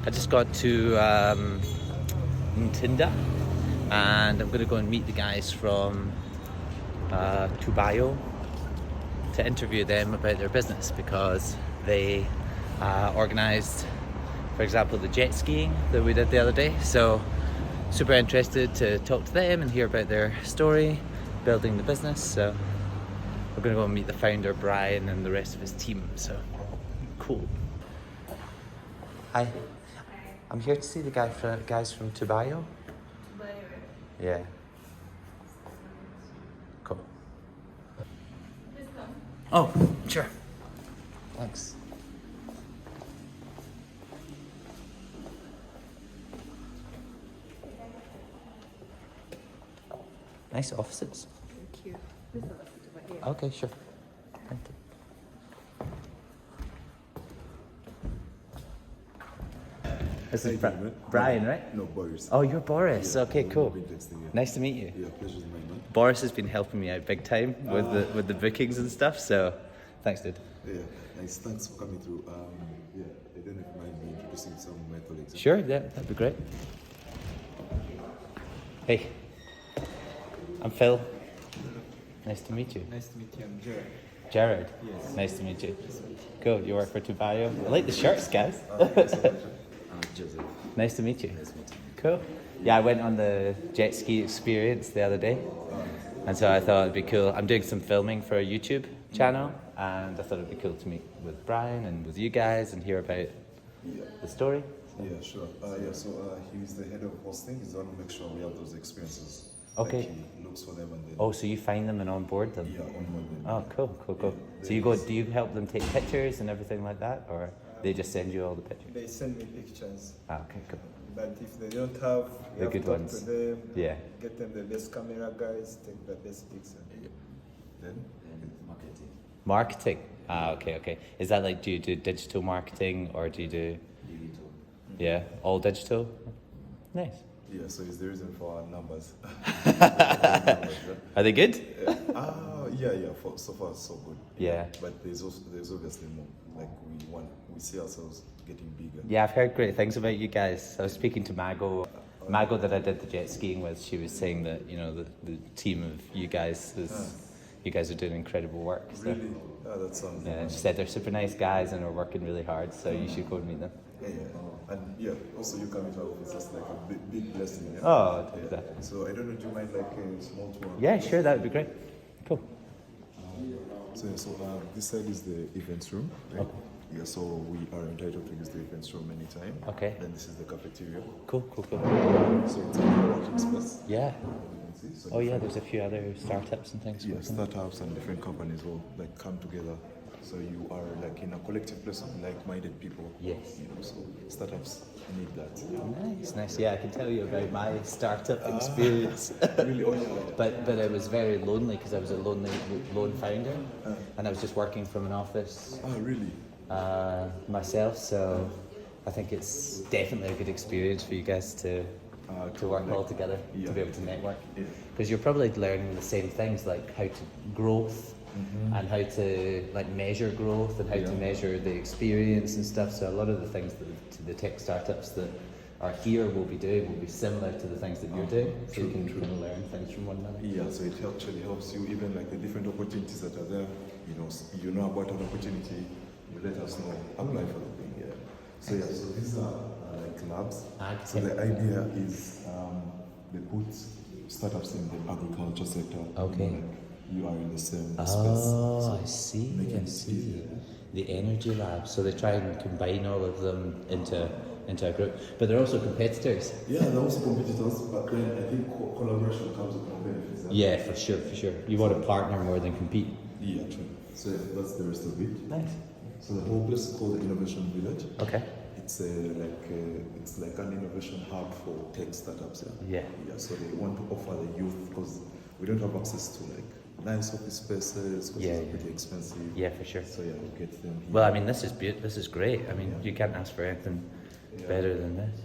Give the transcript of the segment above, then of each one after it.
I just got to Ntinda, and I'm going to go and meet the guys from Tubayo to interview them about their business, because they organised, for example, the jet skiing that we did the other day. So super interested to talk to them and hear about their story, building the business. So we're going to go and meet the founder, Brian, and the rest of his team. So cool. Hi. I'm here to see the guys from Tubayo. Yeah. Cool. Oh, sure. Thanks. Nice offices. Thank you. This is the office over here. Okay, sure. Thank you. This is Brian, right? No, Boris. Oh, you're Boris. Yeah, okay, we've cool. been texting, yeah. Nice to meet you. Yeah, pleasure's mine, man. Boris has been helping me out big time with the bookings and stuff. So, thanks, dude. Yeah, nice. Thanks for coming through. Yeah, I don't know if you mind me introducing some of my colleagues. Sure, yeah, that'd be great. Hey, I'm Phil. Nice to meet you. Nice to meet you. I'm Jared. Jared. Yes. Nice to meet you. Cool. You work for Tubayo. I like the shirts, guys. Joseph. Nice to meet you. Nice meeting you. Cool. Yeah, I went on the jet ski experience the other day, and so I thought it'd be cool. I'm doing some filming for a YouTube channel, and I thought it'd be cool to meet with Brian and with you guys and hear about Yeah. the story. Yeah, sure. So he's the head of hosting. He's the one who makes sure we have those experiences. Okay. Like he looks for them and then. Oh, so you find them and onboard them? Yeah, onboard them. Oh, cool. Yeah, So you go? Do you help them take pictures and everything like that, or they just send you all the pictures? They send me pictures, Ah, okay, cool. but if they don't have, The we have good to talk ones. to them. Yeah. Get them the best camera guys. Take the best picture. Then marketing. Marketing. Ah, okay. Is that like, do you do digital marketing or do you do? Digital. Yeah, all digital. Nice. Yeah, so it's the reason for our numbers. Are they good? Yeah. So far so good. Yeah. But there's obviously more. Like we see ourselves getting bigger. Yeah, I've heard great things about you guys. I was speaking to Mago that I did the jet skiing with. She was saying that, you know, the team of you guys you guys are doing incredible work. So. Really? That sounds. Yeah, she said they're super nice guys and are working really hard, so you should go and meet them. Yeah. And yeah, also you coming to our office, that's like a big blessing. Yeah? Oh, Yeah. exactly. So I don't know, do you mind like a small tour? Yeah, sure, that would be great. Cool. So this side is the events room, right? Yeah, so we are entitled to use the events room anytime. Okay. Then this is the cafeteria. Cool. So it's a working space. Yeah. You can see. So Oh yeah, there's a few other startups and things. yeah, startups and different companies will like come together. So you are like in a collective place of like-minded people. Yes. You know, so startups need that. Nice. Yeah, I can tell you about my startup experience. Really? Oh yeah. But it was very lonely because I was a lone founder, and I was just working from an office Ah, really? myself. So I think it's definitely a good experience for you guys to work all together, Yeah. to be able to network. Yeah. Because you're probably learning the same things, like how to growth and how to like measure growth and how to measure the experience and stuff. So a lot of the things that the tech startups that are here will be doing will be similar to the things that you're doing. So you can kind of learn things from one another. Yeah, so it actually helps you even like the different opportunities that are there. You know about an opportunity, you let us know, apply for the thing. Yeah. So so these are like labs. So the idea is they put startups in the agriculture sector. Okay. Like you are in the same Oh, space. I see. making I it see. easier. The energy lab. So they try and combine all of them into a group, but they're also competitors. Yeah, they're also competitors, but then I think collaboration comes with more benefits. Yeah, for sure. You want to partner more than compete. Yeah, true. So that's the rest of it. Nice. So the whole place is called the Innovation Village. Okay. It's like an innovation hub for tech startups. Yeah. Yeah. So they want to offer the youth because we don't have access to like nice office spaces because Yeah, it's yeah. pretty expensive. Yeah, for sure. So yeah, we get them here. Well, I mean, this is This is great. I mean, you can't ask for anything better than this.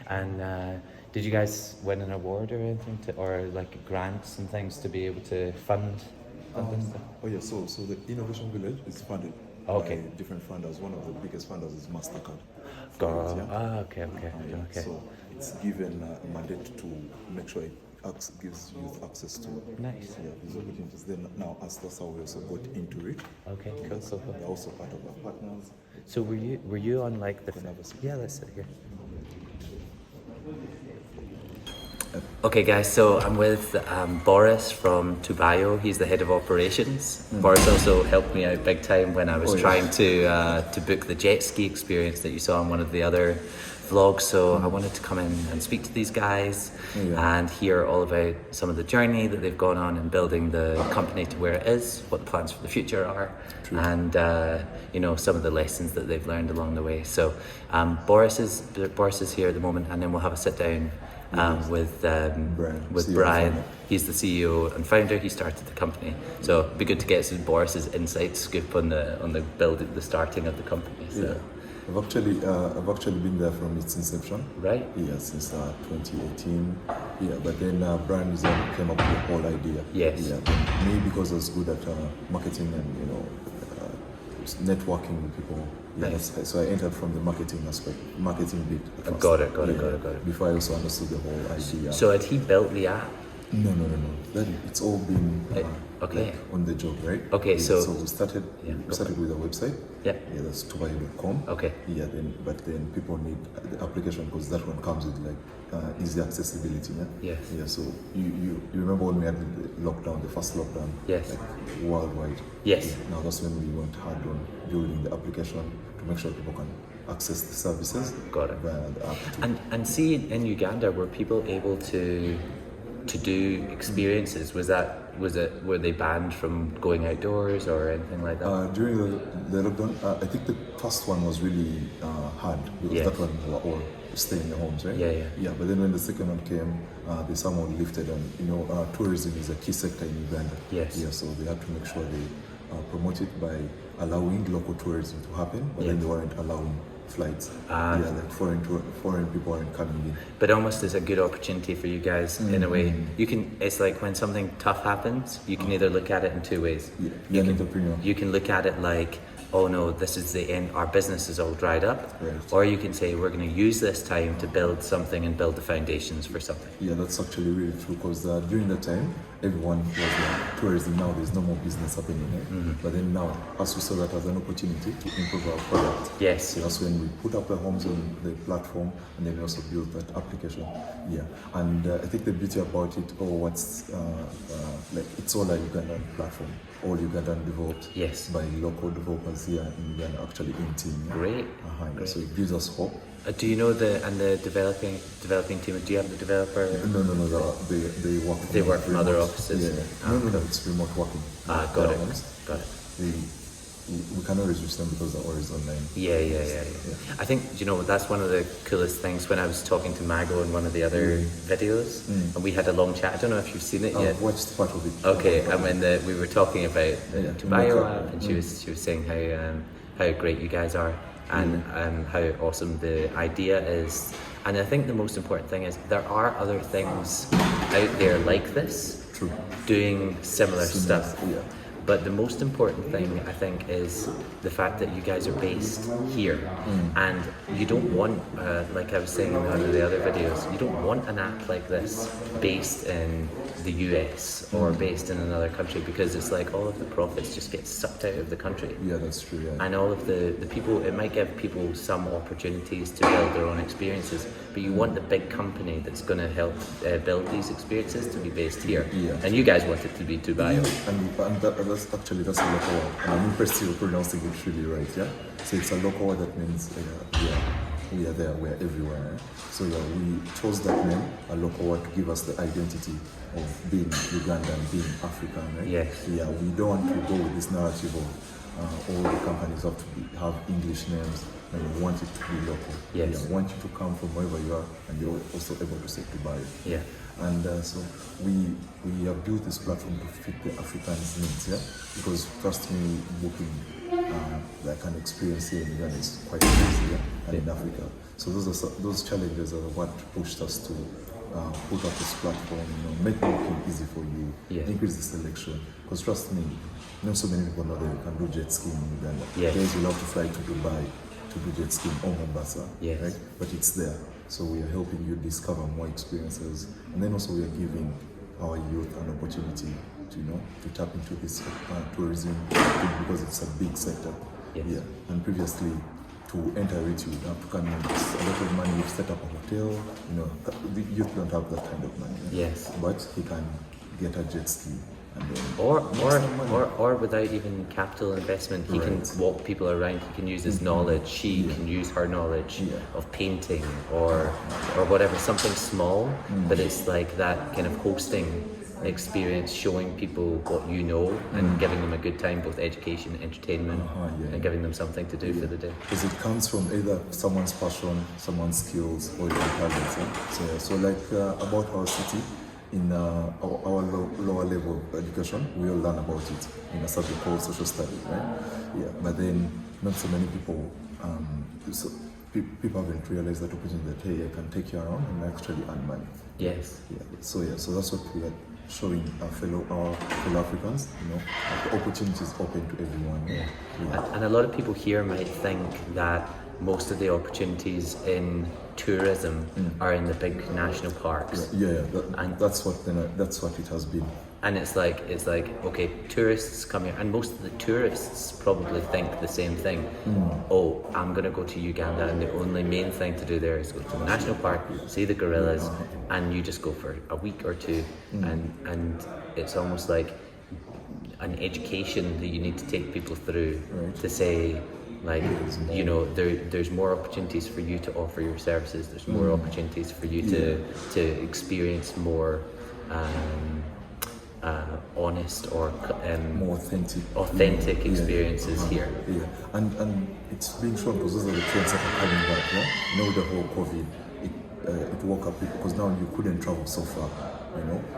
And did you guys win an award or anything, or like grants and things to be able to fund this stuff? Oh yeah. So the Innovation Village is funded Okay. by different funders. One of the biggest funders is Mastercard. Okay. So it's given a mandate to make sure it gives youth access to Nice. these opportunities. Then now, as that's how we also got into it. Okay, Yes, cool. they're also part of our partners. So were you on like the? Can I have a seat? Yeah, let's sit here. Okay, guys. So I'm with Boris from Tubayo. He's the head of operations. Boris also helped me out big time when I was trying to book the jet ski experience that you saw on one of the other vlogs. So I wanted to come in and speak to these guys and hear all about some of the journey that they've gone on in building the company to where it is, what the plans for the future are, and you know, some of the lessons that they've learned along the way. So Boris is here at the moment, and then we'll have a sit down with CEO Brian. founder. He's the CEO and founder. He started the company, so it'd be good to get Boris's inside scoop on the building, the starting of the company. So. Yeah. I've actually been there from its inception. Right. Yeah, since 2018. Yeah, but then Brian came up with the whole idea. Yes. Yeah, but me, because I was good at marketing and networking with people. Yeah, Nice. so I entered from the marketing bit. First. Got it. Before I also understood the whole idea. So had he built the app? No. It's all been okay. like on the job, right? Okay, Yeah, so- we started. Yeah, We started with a website. Yeah. Yeah, that's tubayo.com. Okay. Yeah, but then people need the application because that one comes with like easy accessibility. Yeah. Yes. Yeah. So you remember when we had the lockdown, the first lockdown? Yes. Like worldwide. Yes. Yeah. Now that's when we went hard on building the application to make sure people can access the services. Got it. Via the app. And see, in Uganda, were people able to do experiences? Were they banned from going outdoors or anything like that? During the lockdown, I think the first one was really hard because Yes. that one we were all staying in the homes, right? Yeah. Yeah, but then when the second one came, they somehow lifted, and tourism is a key sector in Uganda. Yes. Yeah, so they had to make sure they promote it by allowing local tourism to happen, but then Yeah. they weren't allowing flights. Ah. Yeah, like foreign people weren't coming in. But almost as a good opportunity for you guys in a way. It's like when something tough happens, you can either look at it in two ways. Yeah, You an can, entrepreneur. you can look at it like, oh no, this is the end, our business is all dried up. Right. Or you can say, we're going to use this time to build something and build the foundations for something. Yeah, that's actually really true because during that time, everyone was like tourism. Now there's no more business happening, right? But then now, as we saw that as an opportunity to improve our product, Yes. so that's when we put up the homes on the platform, and then we also built that application. Yeah, and I think the beauty about it, like it's all a Ugandan platform, all Ugandan developed Yes. by local developers here in Uganda, actually in team. Yeah? Great. Yeah, so it gives us hope. Do you know the developing team? Do you have the developer? No, they work from They work from other remote. offices? Yeah. No, it's remote working. Got Their it. homes. Got it. We cannot reach them because they're always online. Yeah. I think, that's one of the coolest things when I was talking to Mago in one of the other videos, and we had a long chat. I don't know if you've seen it yet. I've watched part of it. Okay, and when we were talking about the Yeah, Tubayo yeah. app, and she was saying how great you guys are, and how awesome the idea is. And I think the most important thing is there are other things out there like this, True. doing similar stuff. Yeah. But the most important thing, I think, is the fact that you guys are based here. And you don't want, like I was saying in one of the other videos, you don't want an app like this based in the US or based in another country, because it's like all of the profits just get sucked out of the country. Yeah, that's true. Yeah. And all of the people, it might give people some opportunities to build their own experiences, but you want the big company that's going to help build these experiences to be based here. Yeah. And you guys want it to be Tubayo. And that's a local word. And I'm impressed you're pronouncing it really right, yeah? So it's a local word that means we are there, we're everywhere. So yeah, we chose that name, a local word, to give us the identity of being Ugandan, being African, right? Yes. Yeah, we don't want to go with this narrative of all the companies have to have English names, and we want it to be local. Yes. Yeah, we want you to come from wherever you are, and you're also able to say goodbye. Yeah. And so we have built this platform to fit the Africans' needs, yeah? Because trust me, booking like an experience here in Uganda is quite easy, yeah? And in Africa. So those challenges are what pushed us to put up this platform, make booking easy for you, Yeah. increase the selection. Because trust me, so many people know that you can do jet skiing in Uganda. Yes. Guys will love to fly to Dubai to do jet skiing or Mombasa, Yes. right? But it's there. So we are helping you discover more experiences, and then also we are giving our youth an opportunity to to tap into this tourism because it's a big sector. Yes. Yeah. And previously, to enter it, you have to come in with a lot of money. You set up a hotel. The youth don't have that kind of money. Yes. But he can get a jet ski and then Or without even capital investment, he Right. can walk people around. He can use his knowledge. She can use her knowledge Yeah. of painting or whatever, something small. But it's like that kind of hosting experience, showing people what you know and giving them a good time, both education, entertainment, Yeah. and giving them something to do for the day. because it comes from either someone's passion, someone's skills, or your talents. So like about our city, in our lower level of education, we all learn about it in a subject called social studies, right? Yeah, but then not so many people, people haven't realized that opportunity that, hey, I can take you around and actually earn money. Yes. So that's what we are showing our fellow Africans, that the opportunity is open to everyone. Yeah. And a lot of people here might think that most of the opportunities in tourism are in the big national parks. That's what it has been. And it's like okay, tourists come here, and most of the tourists probably think the same thing. Oh, I'm gonna go to Uganda, and the only main thing to do there is go to the national park, see the gorillas, and you just go for a week or two, and it's almost like an education that you need to take people through to say, like, there's more opportunities for you to offer your services. There's more opportunities for you to experience more. Honest or more authentic experiences here. Yeah, and it's being shown because those are the trends that are coming back. Yeah, the whole COVID, it woke up people because now you couldn't travel so far.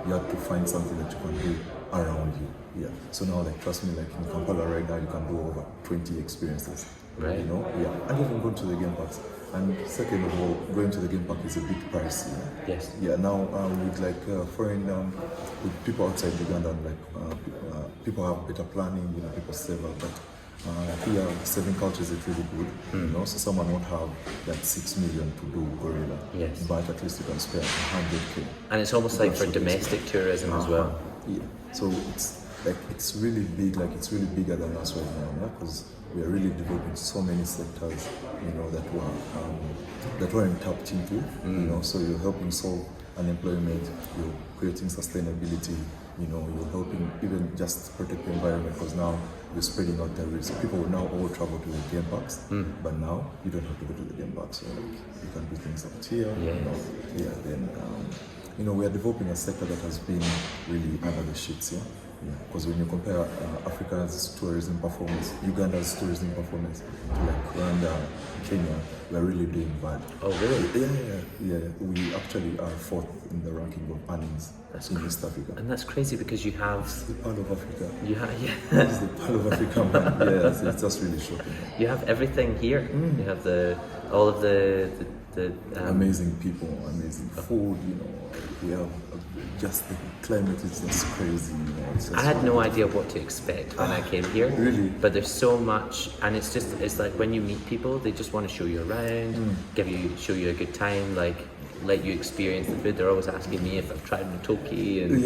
You had to find something that you can do around you. Yeah. So now, like, trust me, like in Kampala right now, you can do over 20 experiences. Right. Yeah, and even going to the game parks. And second of all, going to the game park is a bit pricey. Yes. Yeah. Now with like foreign, with people outside Uganda, like people have better planning. People save up, but here saving culture is really good. So someone won't have that 6 million to do gorilla. Yes. But at least you can spare 100K. And it's almost like for domestic tourism as well. Yeah. So it's really big. Like it's really bigger than us right now. Because we are really developing so many sectors, that weren't tapped into. So you're helping solve unemployment. You're creating sustainability. You're helping even just protect the environment because now you're spreading out the risk. People will now all travel to the game parks, but now you don't have to go to the game parks. So you can do things out here. Then we are developing a sector that has been really under the sheets. Because when you compare Africa's tourism performance, Uganda's tourism performance to like Rwanda, Kenya, we are really doing bad. Oh, really? Yeah. We actually are fourth in the ranking of earnings in East Africa. And that's crazy because you have It's the part of Africa. It's the part of Africa, man. Yeah, it's just really shocking. You have everything here. You have all of the amazing people, amazing food. We have just the climate is just crazy. I had no idea what to expect when I came here. Really? But there's so much, and it's like when you meet people, they just want to show you around, show you a good time, like let you experience the food. They're always asking me if I've tried Matoki and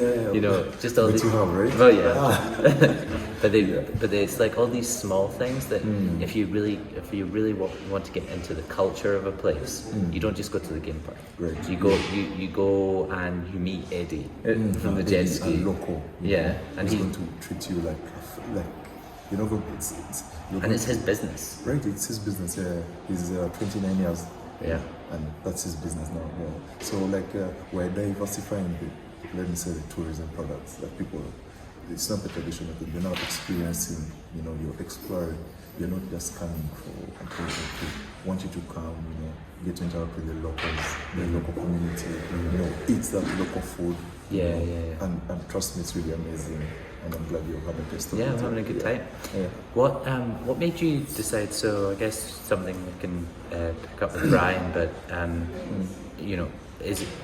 just all But these. you have, right? Well, yeah. but it's like all these small things that if you really want to get into the culture of a place, you don't just go to the game park. Right. You go and you meet Eddie from the jet ski. Local. Yeah, and he's he going to treat you like and it's his business. Right, it's his business. Yeah, he's 29 years. Yeah. And that's his business now. Yeah. So we're diversifying let me say the tourism products that people. It's not the traditional thing. You're not experiencing. You're exploring. You're not just coming for a pleasure. We want you to come. Get to interact with the locals, the local community. Eat that local food. Yeah. And trust me, it's really amazing. and I'm glad you're having a taste of Yeah, it. I'm having a good time. Yeah. What made you decide? So I guess something we can pick up with Brian, but you know,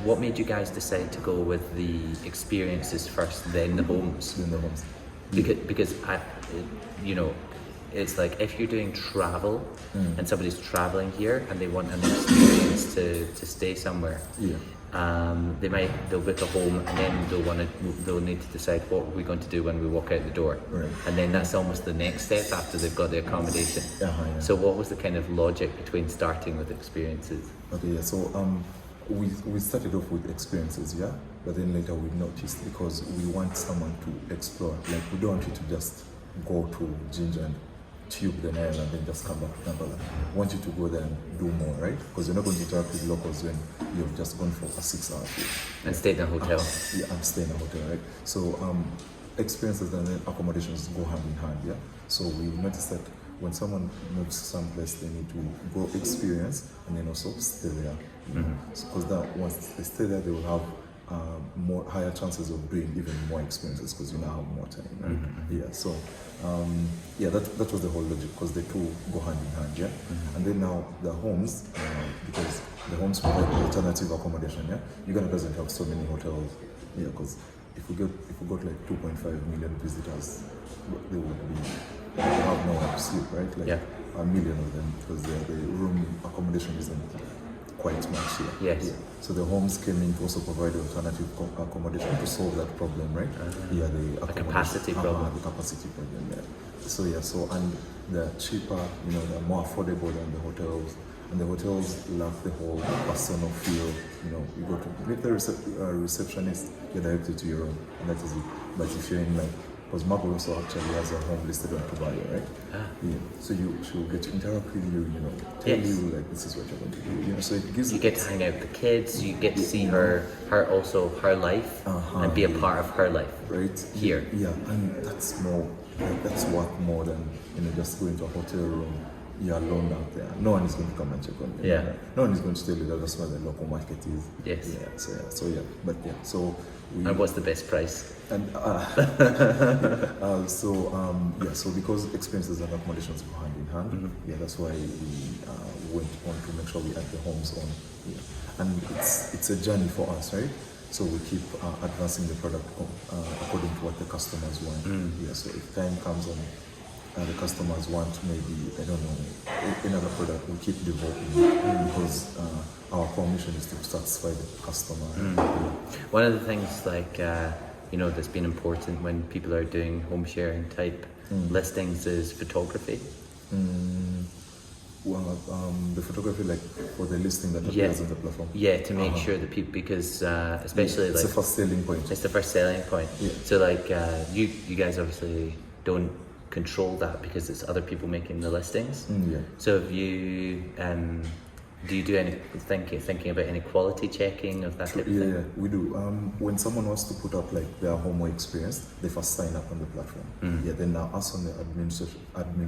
what made you guys decide to go with the experiences first, then the homes? In the homes. Because you know, it's like if you're doing travel and somebody's traveling here and they want an experience to stay somewhere. Yeah. They'll book a home and then they'll need to decide what we're going to do when we walk out the door. Right. And then that's almost the next step after they've got the accommodation. Yeah. So what was the kind of logic between starting with experiences? Okay, yeah. So we started off with experiences, yeah, but then later we noticed because we want someone to explore. Like we don't want you to just go to Ginger and tube the Nile and then just come back to Kampala. We want you to go there and do more, right? Because you're not going to interact with locals when you've just gone for a 6-hour trip. And stayed in a hotel. Yeah, and stay in a hotel, right? So experiences and then accommodations go hand in hand, yeah? So we noticed that when someone moves someplace, they need to go experience and then also stay there. Because that once they stay there, they will have more higher chances of doing even more experiences because you now have more time, right? Yeah, so that was the whole logic because the two go hand in hand, yeah. And then now the homes, because the homes provide alternative accommodation, yeah. Uganda doesn't have so many hotels, yeah, because if we got like 2.5 million visitors, they have nowhere to sleep, right? Like 1 million of them because the room accommodation isn't quite much here. Yes. Yeah. So the homes came in to also provide alternative accommodation to solve that problem, right? The capacity problem. The capacity problem, yeah. So and they're cheaper, they're more affordable than the hotels. And the hotels lack the whole personal feel. You go to meet the receptionist, you're directed to your room, and that is it. But if you're in because Marco also actually has a home listed on Tobayo, right? Yeah. So she will get to interact with you, tell you like this is what you're going to do. So it gives you get to hang out with the kids, you get to see her life and be a part of her life. Right. Here. Yeah, and that's more that's worth more than just going to a hotel room. You're alone out there. No one is going to come and check on you. Yeah. No one is going to tell you that that's where the local market is. Yes. Yeah. So and what's the best price? And so because experiences and accommodations go hand in hand, that's why we went on to make sure we add the homes on. Yeah. And it's a journey for us, right? So we keep advancing the product according to what the customers want. Yeah. So if time comes on, the customers want maybe, I don't know, another product, we keep developing because our core mission is to satisfy the customer. One of the things that's been important when people are doing home sharing type listings is photography. Well, the photography for the listing that appears on the platform. Yeah, to make sure that people, because especially it's the first selling point. It's the first selling point. Yeah. So you guys obviously don't control that because it's other people making the listings. Yeah. So if you do you do any thinking about any quality checking of that type of thing? Yeah, we do. When someone wants to put up their home experience, they first sign up on the platform. Yeah, then now us on the admin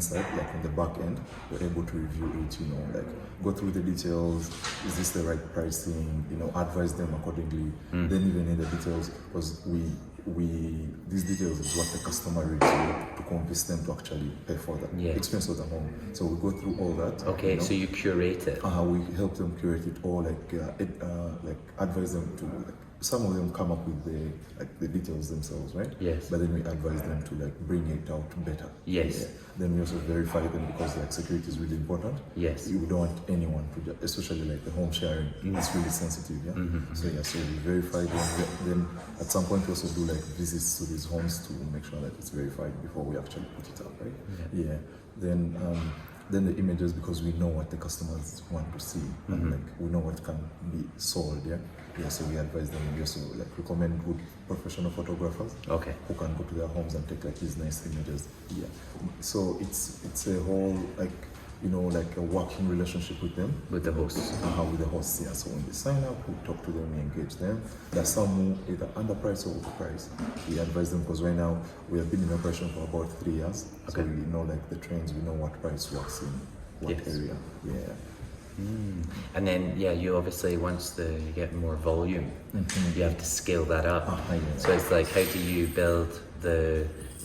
side, on the back end, we're able to review it, go through the details, is this the right pricing, advise them accordingly. Then even in the details, because these details is what the customer reads to convince them to actually pay for the experience of the home. So we go through all that. Okay, so you curate it. We help them curate it, or advise them to some of them come up with the details themselves, right? Yes. But then we advise them to bring it out better. Yes. Yeah. Then we also verify them because security is really important. Yes. You don't want anyone to, especially the home sharing. It's really sensitive. Yeah. So we verify them. Then at some point we also do visits to these homes to make sure that it's verified before we actually put it up, right? Yeah. Then the images, because we know what the customers want to see, and we know what can be sold. Yeah, so we advise them. We also recommend good professional photographers who can go to their homes and take these nice images. Yeah, so it's a whole a working relationship with them. With the hosts. With the hosts, yeah. So when they sign up, we talk to them, we engage them. There's some who either underprice or overprice. We advise them because right now we have been in operation for about 3 years. So we know the trends, we know what price works in what area. Yeah. And then you obviously once you get more volume, you have to scale that up. So it's how do you build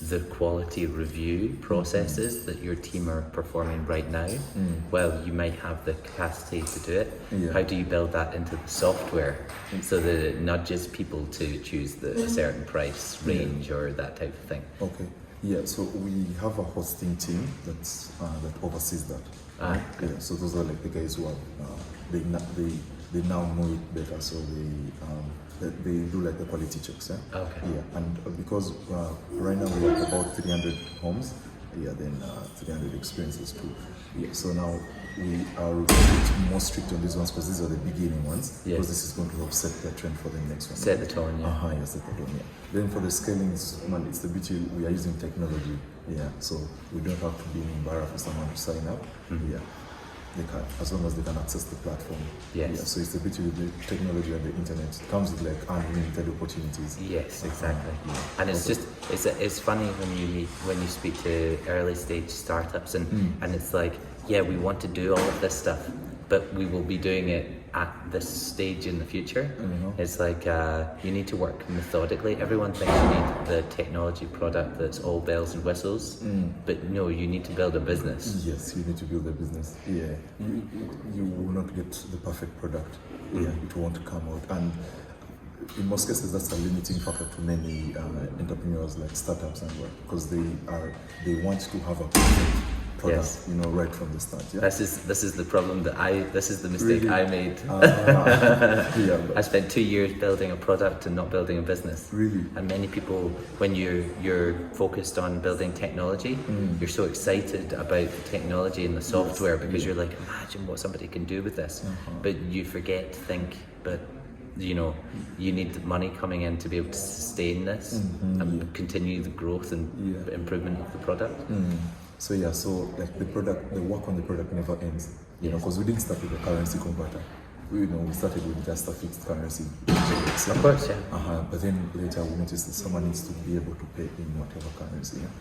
the quality review processes that your team are performing right now, well, you might have the capacity to do it. Yeah. How do you build that into the software so that it nudges people to choose a certain price range or that type of thing? Okay. Yeah, so we have a hosting team that oversees that. Right? Yeah, so those are like the guys who are they now know it better, so they do like the quality checks. Yeah. Okay. Yeah, and because right now we have about 300 homes. Yeah, then 300 experiences too. Yeah, so now we are a bit more strict on these ones because these are the beginning ones. Yes. Because this is going to help set the trend for the next one. Set the tone, yeah. Yeah, set the tone, yeah. Then for the scaling, man, it's the beauty, we are using technology. Yeah, so we don't have to be in embarrassed for someone to sign up. Yeah, they can, as long as they can access the platform. Yes. Yeah, so it's the beauty with the technology and the internet. It comes with like unlimited opportunities. Yes, exactly. Yeah. And it's just it's funny when you speak to early stage startups and it's like, yeah, we want to do all of this stuff, but we will be doing it at this stage in the future. It's like you need to work methodically. Everyone thinks you need the technology product that's all bells and whistles, but no, you need to build a business. Yes, you need to build a business. Yeah, you will not get the perfect product. Yeah, it won't come out, and in most cases that's a limiting factor to many entrepreneurs like startups and work, because they want to have a perfect product, Yes. right from the start. Yeah. This is the problem this is the mistake Really? I made. Yeah. I spent 2 years building a product and not building a business. Really? And many people, when you're focused on building technology, you're so excited about the technology and the software because you're like, imagine what somebody can do with this. But you forget to think, but you need the money coming in to be able to sustain this and continue the growth and improvement of the product. So yeah, so like the work on the product never ends. Because we didn't start with a currency converter. We started with just a fixed currency. Of course, yeah. But then later we noticed that someone needs to be able to pay in whatever currency. Yeah?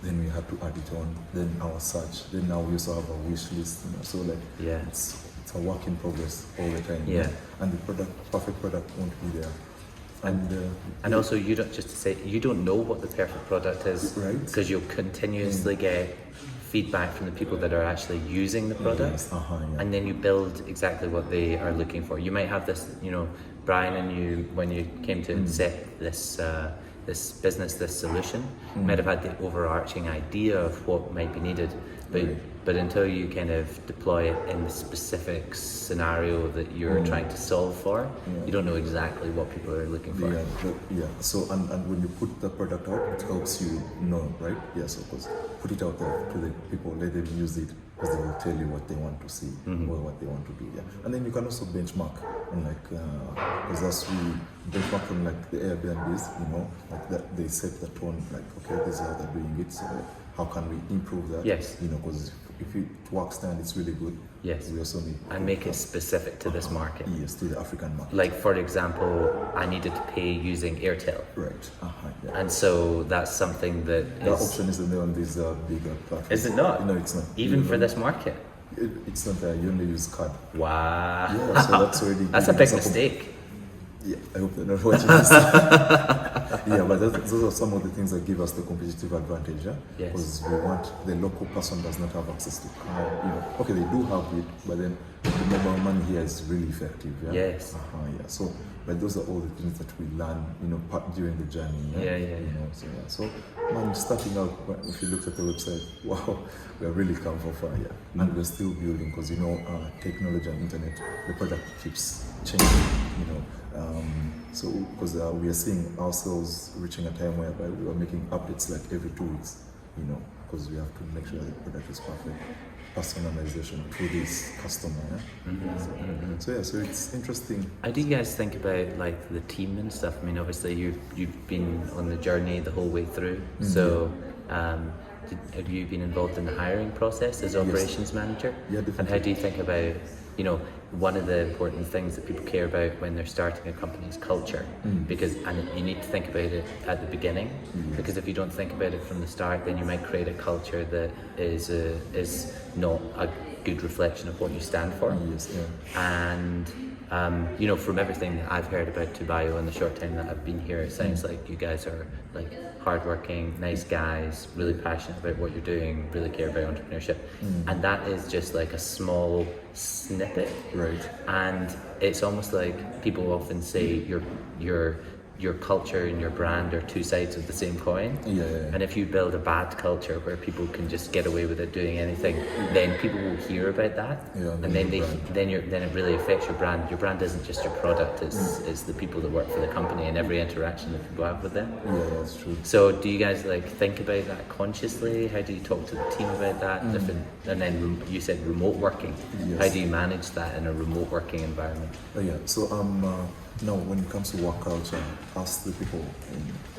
Then we had to add it on. Then our search. Then now we also have a wish list. So like it's a work in progress all the time. Yeah. And the perfect product won't be there. And also, you don't know what the perfect product is, Right. Because you'll continuously get feedback from the people that are actually using the product, yeah. and then you build exactly what they are looking for. You might have this, Brian and you, when you came to set this business, this solution, might have had the overarching idea of what might be needed, but until you kind of deploy it in the specific scenario that you're trying to solve for, you don't know exactly what people are looking for. Yeah. So and when you put the product out, it helps you know, right? Yeah. So because put it out there to the people, let them use it, because they will tell you what they want to see or what they want to do. Yeah. And then you can also benchmark and because that's we benchmark from like the Airbnbs, like that they set the tone, like okay, this is how they're doing it. So how can we improve that? Yes. Because if it works then it's really good. Yes. We also need And make it specific to this market. Yes, to the African market. Like, for example, I needed to pay using Airtel. Right. Yeah. And so that's something that The is... option isn't there on these bigger platforms. Is it not? No, it's not. Even for this market? It's not there. You only use card. Wow. Yeah, so that's already... That's a big mistake. Yeah, I hope they're not watching this. Yeah, but those are some of the things that give us the competitive advantage. Yeah? Yes. Because we want the local person does not have access to card. Okay, they do have it, but then the mobile money here is really effective. Yeah? Yes. Yeah. So, but those are all the things that we learn, during the journey. Yeah. So man, starting out, if you look at the website, wow, we have really come far. Yeah, and we're still building because technology and internet, the product keeps changing. So because we are seeing ourselves reaching a time whereby we are making updates like every 2 weeks. Because we have to make sure that the product is perfect. Personalization to this customer. Yeah? So it's interesting. How do you guys think about like the team and stuff? I mean, obviously you've been on the journey the whole way through. So have you been involved in the hiring process as operations manager? Yeah, definitely. And how do you think about, one of the important things that people care about when they're starting a company is culture, and you need to think about it at the beginning, because if you don't think about it from the start, then you might create a culture that is not a good reflection of what you stand for. Yes, yeah. And You know, from everything that I've heard about Tubayo in the short time that I've been here, it sounds like you guys are like hardworking, nice guys, really passionate about what you're doing, really care about entrepreneurship, and that is just like a small snippet. Right. And it's almost like people often say your culture and your brand are two sides of the same coin. Yeah. And if you build a bad culture where people can just get away with it doing anything, then people will hear about that, Yeah, and then brand. then it really affects your brand. Your brand isn't just your product; it's the people that work for the company and every interaction that people have with them. Yeah, that's true. So, do you guys like think about that consciously? How do you talk to the team about that? And then you said remote working. Yes. How do you manage that in a remote working environment? Yeah, so now when it comes to work culture, ask the people.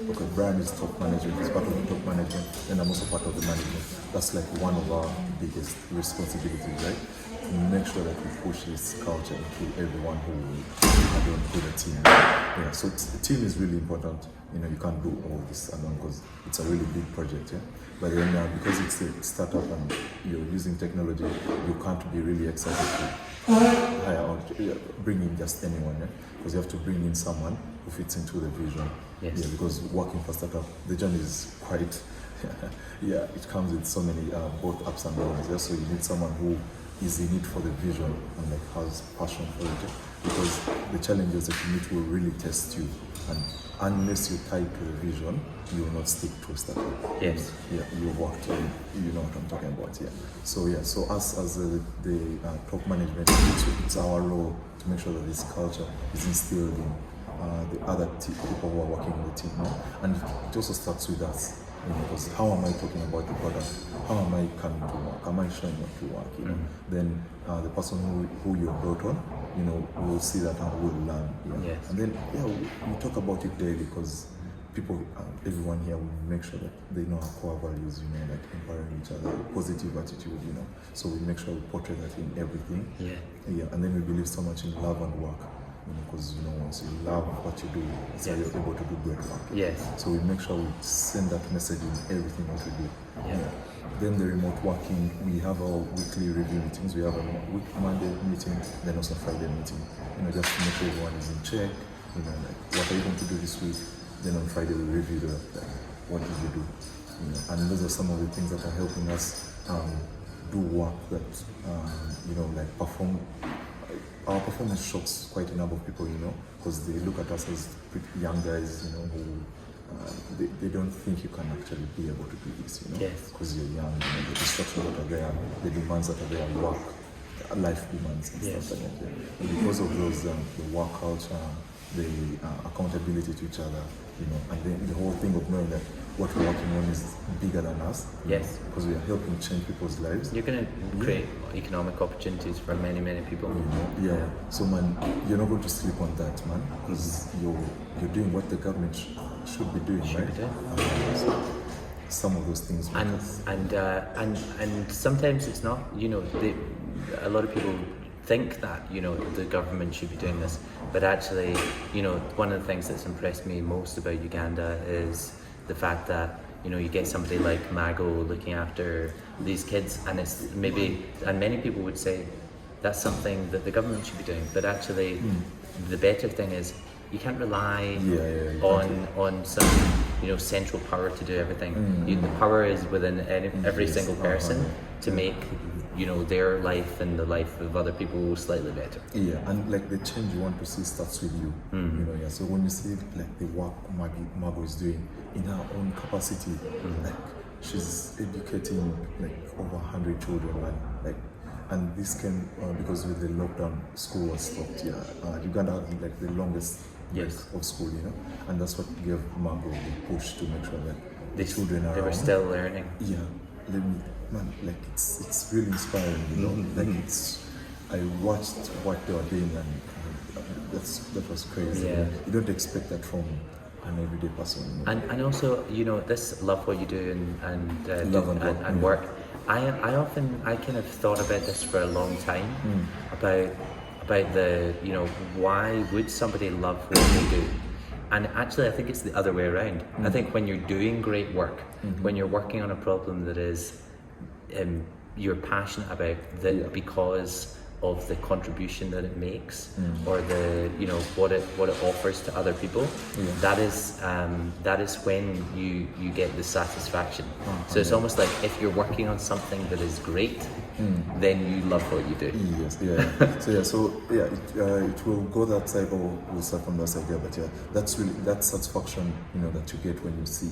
Okay, Brian is top management, he's part of the top management, and I'm also part of the management. That's like one of our biggest responsibilities, right? To make sure that we push this culture into everyone who are going to the team. Yeah, so the team is really important. You know, you can't do all this alone because it's a really big project, yeah. But then because it's a startup and you're using technology, you can't be really excited to hire out, bring in just anyone, yeah? Because you have to bring in someone who fits into the vision. Yes. Yeah, because working for startup, the journey is quite, yeah, it comes with so many both ups and downs. Yeah? So you need someone who is in it for the vision and like has passion for it. Because the challenges that you meet will really test you, and unless you're tied to the vision, you will not stick to a startup. Yes. Yeah, you worked on, you know what I'm talking about. Yeah. So yeah, so us as the top management, it's our role to make sure that this culture is instilled in the other people who are working in the team. No? And it also starts with us. You know, because how am I talking about the product? How am I coming to work? Am I showing up to work? You know, then the person who you're brought on, you know, will see that and will learn. You know? Yes. And then we talk about it daily because people, everyone here will make sure that they know our core values. You know, like empowering each other, positive attitude. You know, so we make sure we portray that in everything. Yeah. Yeah, and then we believe so much in love and work. Because you know, once you love what you do, that's how you're able to do great work. Yes. So we make sure we send that message in everything that we do. Yeah. Then the remote working, we have our weekly review meetings. We have a Monday meeting, then also Friday meeting. You know, just to make sure everyone is in check. You know, like what are you going to do this week? Then on Friday we review what did you do. You know, and those are some of the things that are helping us do work that you know, like perform. Our performance shocks quite a number of people, you know, because they look at us as pretty young guys, you know, who they don't think you can actually be able to do this, you know, Yes. because you're young, you know, the distractions that are there, the demands that are there, work, life demands and Yes. stuff like that. And because of those, the work culture, the accountability to each other, you know, and then the whole thing of knowing that what we're working on is bigger than us. Yes. Because we are helping change people's lives. You're going to create economic opportunities for many, many people. You know, yeah. So man, you're not going to sleep on that, man, because you're doing what the government should be doing, Should right? be doing. So some of those things. And sometimes it's not. You know, a lot of people think that, you know, the government should be doing this, but actually, you know, one of the things that's impressed me most about Uganda is the fact that, you know, you get somebody like Mago looking after these kids, and it's maybe, and many people would say that's something that the government should be doing, but actually the better thing is you can't rely on some, you know, central power to do everything. The power is within every single person to make, you know, their life and the life of other people slightly better. Yeah, and like the change you want to see starts with you. You know, yeah. So when you see like the work Mago is doing in her own capacity, like she's educating like over 100 children, man. Like, and this came because with the lockdown, school was stopped. Yeah, Uganda had like the longest break of school, you know, and that's what gave Mago the push to make sure that the children are. They were still learning. Yeah, man, like it's really inspiring, you know. Like I watched what they were doing, and that was crazy. Yeah. You don't expect that from an everyday person. You know? And also, you know, this love what you do and Love and work, work. I kind of thought about this for a long time about the, you know, why would somebody love what they do? And actually, I think it's the other way around. I think when you're doing great work, when you're working on a problem that is you're passionate about, that because of the contribution that it makes, or the what it offers to other people, that is when you get the satisfaction. So it's almost like if you're working on something that is great, then you love what you do. Yes, yeah. It will go that cycle. Will start from that side, but that's really that satisfaction, that you get when you see,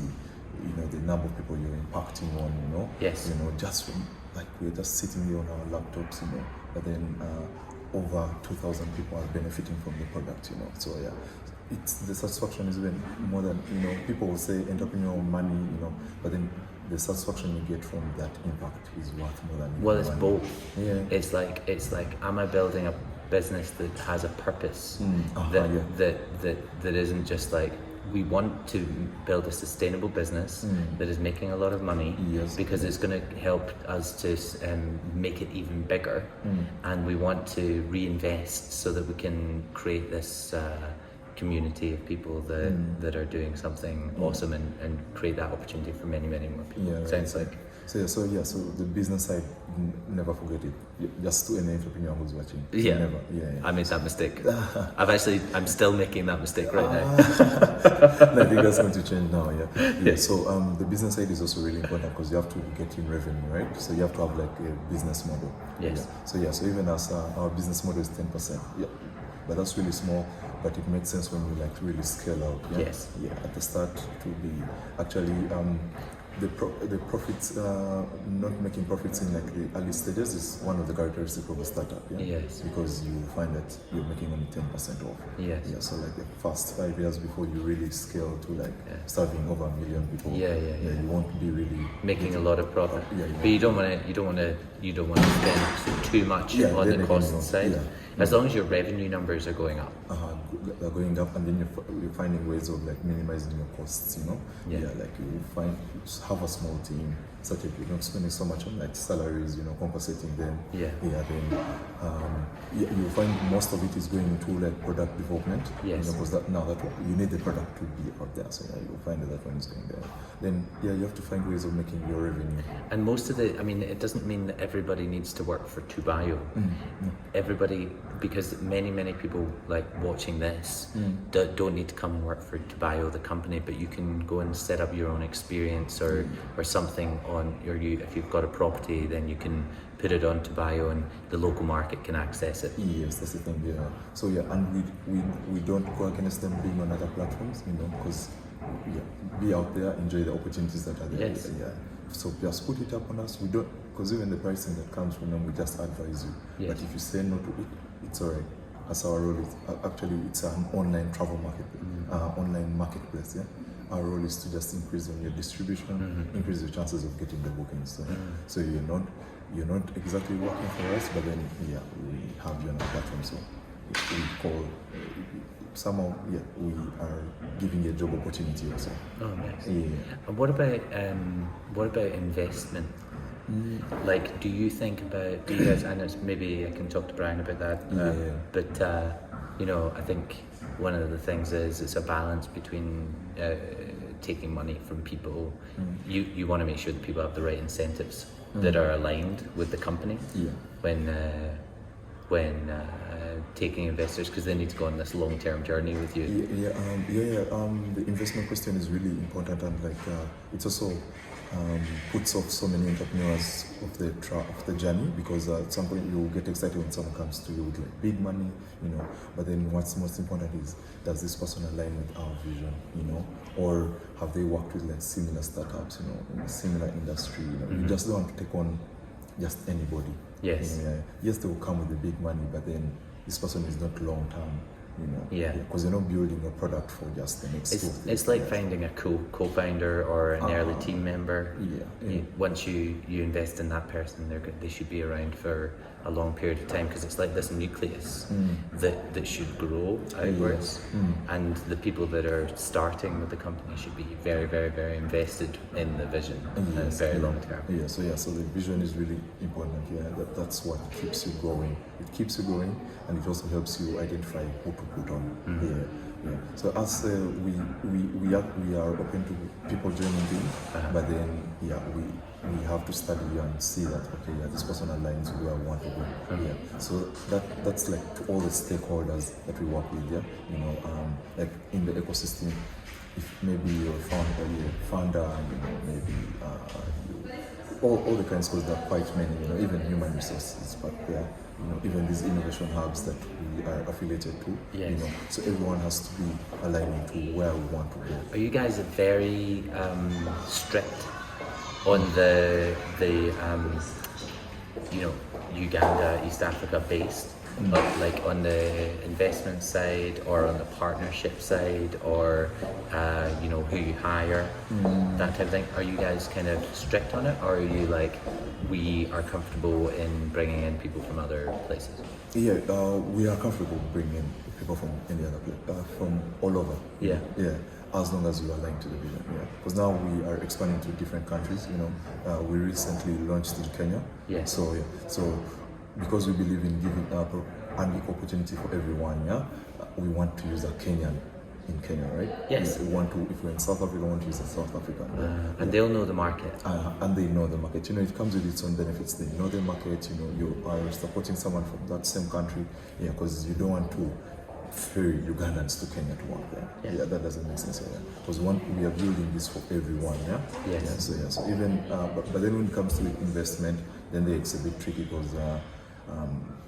the number of people you're impacting on, Yes. just from, like, we're just sitting here on our laptops, but then over 2,000 people are benefiting from the product, So it's the satisfaction is even more than, people will say entrepreneurial money, but then the satisfaction you get from that impact is worth more than. Well, it's money. both. Yeah. It's like, am I building a business that has a purpose that isn't just like, we want to build a sustainable business that is making a lot of money, because it's going to help us to make it even bigger, and we want to reinvest so that we can create this community of people that are doing something awesome and create that opportunity for many more people. Yeah, right. Sounds like. So the business side, never forget it. Just to any entrepreneur who's watching. Yeah. Never. I made that mistake. I'm still making that mistake right now. I think that's going to change now. Yeah. So the business side is also really important because you have to get in revenue, right? So you have to have like a business model. Yes. Yeah. So even as our business model is 10%. Yeah. But that's really small. But it makes sense when you like really scale out. Yeah? Yes. Yeah. At the start, it will be actually the profits, not making profits in like the early stages is one of the characteristics of a startup. Yeah. Yes. Because you find that you're making only 10% off. Yes. Yeah. So like the first 5 years before you really scale to like serving over 1 million people. Yeah. You won't be really making a lot of profit. Yeah. But you don't want to spend too much on the cost side. Yeah. As long as your revenue numbers are going up. They're going up, and then you're finding ways of like minimizing your costs. Yeah. Like you have a small team, such that you're not spending so much on like salaries, compensating them. Yeah. Then you find most of it is going into like product development. Yes. Because that you need the product to be out there, so you'll find that one is going there. Then you have to find ways of making your revenue. And most of it doesn't mean that everybody needs to work for Tubayo. Everybody, because many people like watching this don't need to come and work for Tubayo, the company, but you can go and set up your own experience or something on if you've got a property, then you can put it on Tubayo and the local market can access it. Yes, that's the thing. Yeah. So and we don't go against them being on other platforms, because be out there, enjoy the opportunities that are there. Yes. Yeah. So just put it up on us. We don't, because even the pricing that comes from them, we just advise you. Yes. But if you say no to it, it's alright. As our role is actually it's an online travel market, online marketplace. Yeah. Our role is to just increase on your distribution, increase your chances of getting the bookings. So you're not exactly working for us, but then we have you on our platform. So we call somehow we are giving you a job opportunity also. Oh, nice. Yeah. And what about investment? Like, do you guys, and maybe I can talk to Brian about that, but I think one of the things is it's a balance between taking money from people. You want to make sure that people have the right incentives that are aligned with the company when taking investors, because they need to go on this long-term journey with you. The investment question is really important, and like it's also puts off so many entrepreneurs of the journey, because at some point you get excited when someone comes to you with like big money, but then what's most important is, does this person align with our vision, or have they worked with like similar startups, in a similar industry, You just don't want to take on just anybody. Yes. Yes, they will come with the big money, but then this person is not long term. Because you're not building a product for just the next. It's like finding a co-founder or an early team member. Once you invest in that person, they should be around for a long period of time, because it's like this nucleus that should grow outwards, and the people that are starting with the company should be very, very, very invested in the vision and very long term. So the vision is really important. That's what keeps you going. It keeps you going, and it also helps you identify who to put on. So as we are open to people joining in, but then we have to study and see that, okay, yeah, this person aligns with where we want to go. Yeah. So that's like to all the stakeholders that we work with, yeah. You know, like in the ecosystem, if maybe you're a founder, you know, maybe all the kinds, because there are quite many, you know, even human resources, but there, you know, even these innovation hubs that we are affiliated to, Yes. you know, so everyone has to be aligning to where we want to go. Are you guys very strict on the you know, Uganda, East Africa based, like on the investment side or on the partnership side, or you know, who you hire, that type of thing? Are you guys kind of strict on it, or are you like, we are comfortable in bringing in people from other places? Yeah, we are comfortable bringing people from any other place, from all over. Yeah. Yeah, as long as you align to the vision. Yeah, because now we are expanding to different countries. You know, we recently launched in Kenya. Yeah. So because we believe in giving an opportunity for everyone. Yeah, we want to use a Kenyan in Kenya, right? Yes. We want to, if we're in South Africa, we want to use a South African. Right? And they'll know the market. And they know the market. You know, it comes with its own benefits. They know the market. You know, you are supporting someone from that same country. Yeah, because you don't want to ferry Ugandans to Kenya to work there. Yeah, that doesn't make sense. Yeah, because we are building this for everyone. Yeah. Yes. Yeah, so even but then when it comes to investment, then it's a bit tricky because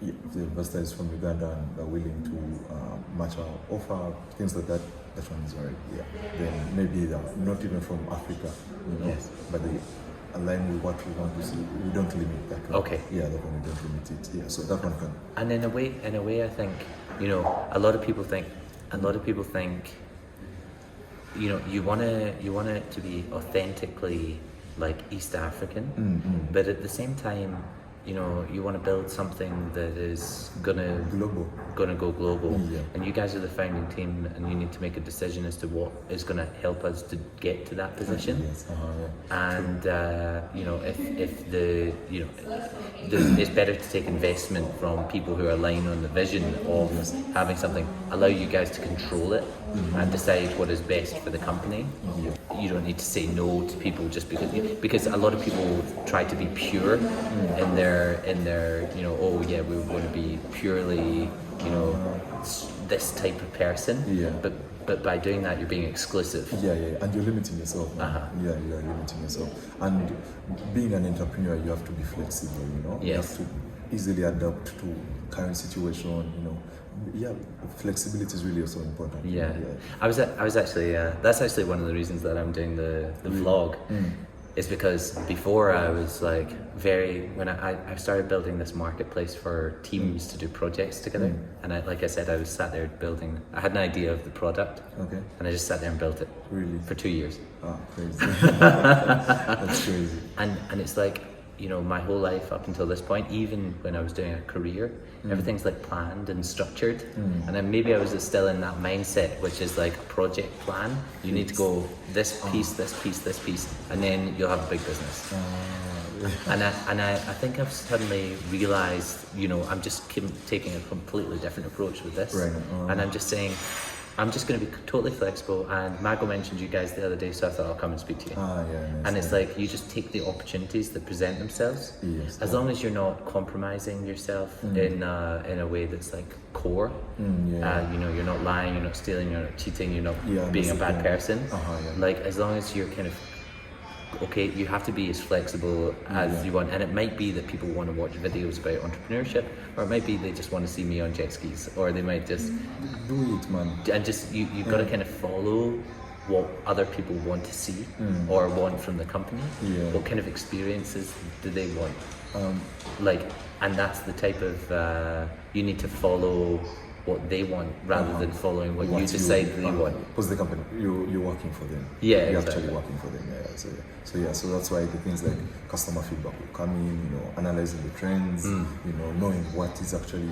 if the investor is from Uganda and they're willing to match our offer, things like that, that one is alright. Yeah. Then maybe they're not even from Africa, you know, Yes. but they align with what we want to see. We don't limit that one. Okay. Yeah, that one we don't limit it. Yeah, so that one can. And in a way, I think, you know, a lot of people think, you know, you want it to be authentically like East African, but at the same time, you know, you want to build something that is gonna go global. Yeah. And you guys are the founding team, and you need to make a decision as to what is going to help us to get to that position. Yes. Yeah. And you know, if the, you know, it's better to take investment from people who are aligned on the vision of having something, allow you guys to control it and decide what is best for the company. You don't need to say no to people just because a lot of people try to be pure in their, you know, oh yeah, we want to be purely, you know, this type of person. Yeah. But by doing that, you're being exclusive. Yeah, and you're limiting yourself. Yeah, you're limiting yourself. And being an entrepreneur, you have to be flexible. You know, you Yes. have to easily adapt to current situation. You know, yeah, flexibility is really also important. Yeah. I was actually that's actually one of the reasons that I'm doing the vlog. Is because before I was like when I started building this marketplace for teams to do projects together, and like I said, I was sat there building. I had an idea of the product, Okay. and I just sat there and built it Really? for 2 years. Ah, crazy. That's crazy. And it's like, you know, my whole life up until this point, even when I was doing a career, everything's like planned and structured. And then maybe I was still in that mindset, which is like a project plan. You need to go this piece, this piece, this piece, and then you'll have a big business. And I think I've suddenly realized, you know, I'm just taking a completely different approach with this. Right. And I'm just saying, I'm just going to be totally flexible. And Mago mentioned you guys the other day, so I thought I'll come and speak to you. And it's like, you just take the opportunities that present themselves. Yes. As long as you're not compromising yourself in a way that's like core. You know, you're not lying, you're not stealing, you're not cheating, you're not being a bad person. Like, as long as you're kind of okay, you have to be as flexible as you want, and it might be that people want to watch videos about entrepreneurship, or it might be they just want to see me on jet skis, or they might just do it, man. And just you've got to kind of follow what other people want to see or want from the company. What kind of experiences do they want? Like, and that's the type of you need to follow what they want rather than following what you decide they want. Because the company, you're working for them. Yeah, you're exactly. actually working for them. So that's why the things like customer feedback will come in. You know, analyzing the trends. You know, knowing what is actually.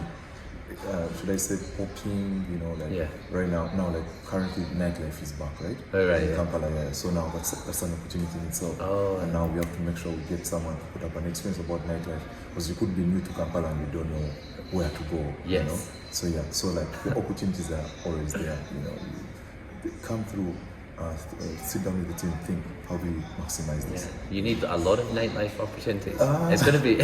Should I say popping? You know, like right now, like currently nightlife is back, right? In Kampala, So now that's an opportunity in itself. And now we have to make sure we get someone to put up an experience about nightlife, because you could be new to Kampala and you don't know where to go. You know? So like the opportunities are always there. You know, they come through sit down with the team, think how do we maximize this. You need a lot of nightlife opportunities. Ah. It's going to be.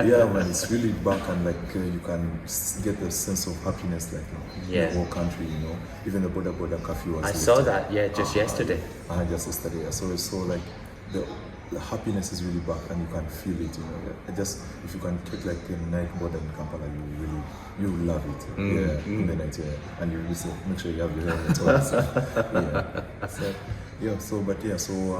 Yeah, man, it's really back, and like you can get the sense of happiness, like in Yeah. the whole country, you know. Even the border curfew was I saw lifted. that, yeah, just yesterday. Just yesterday. Yeah. So like the happiness is really back, and you can feel it, you know. Just if you can take like a night border in Kampala, you will love it. In the night, and you really make sure you have your helmet on. So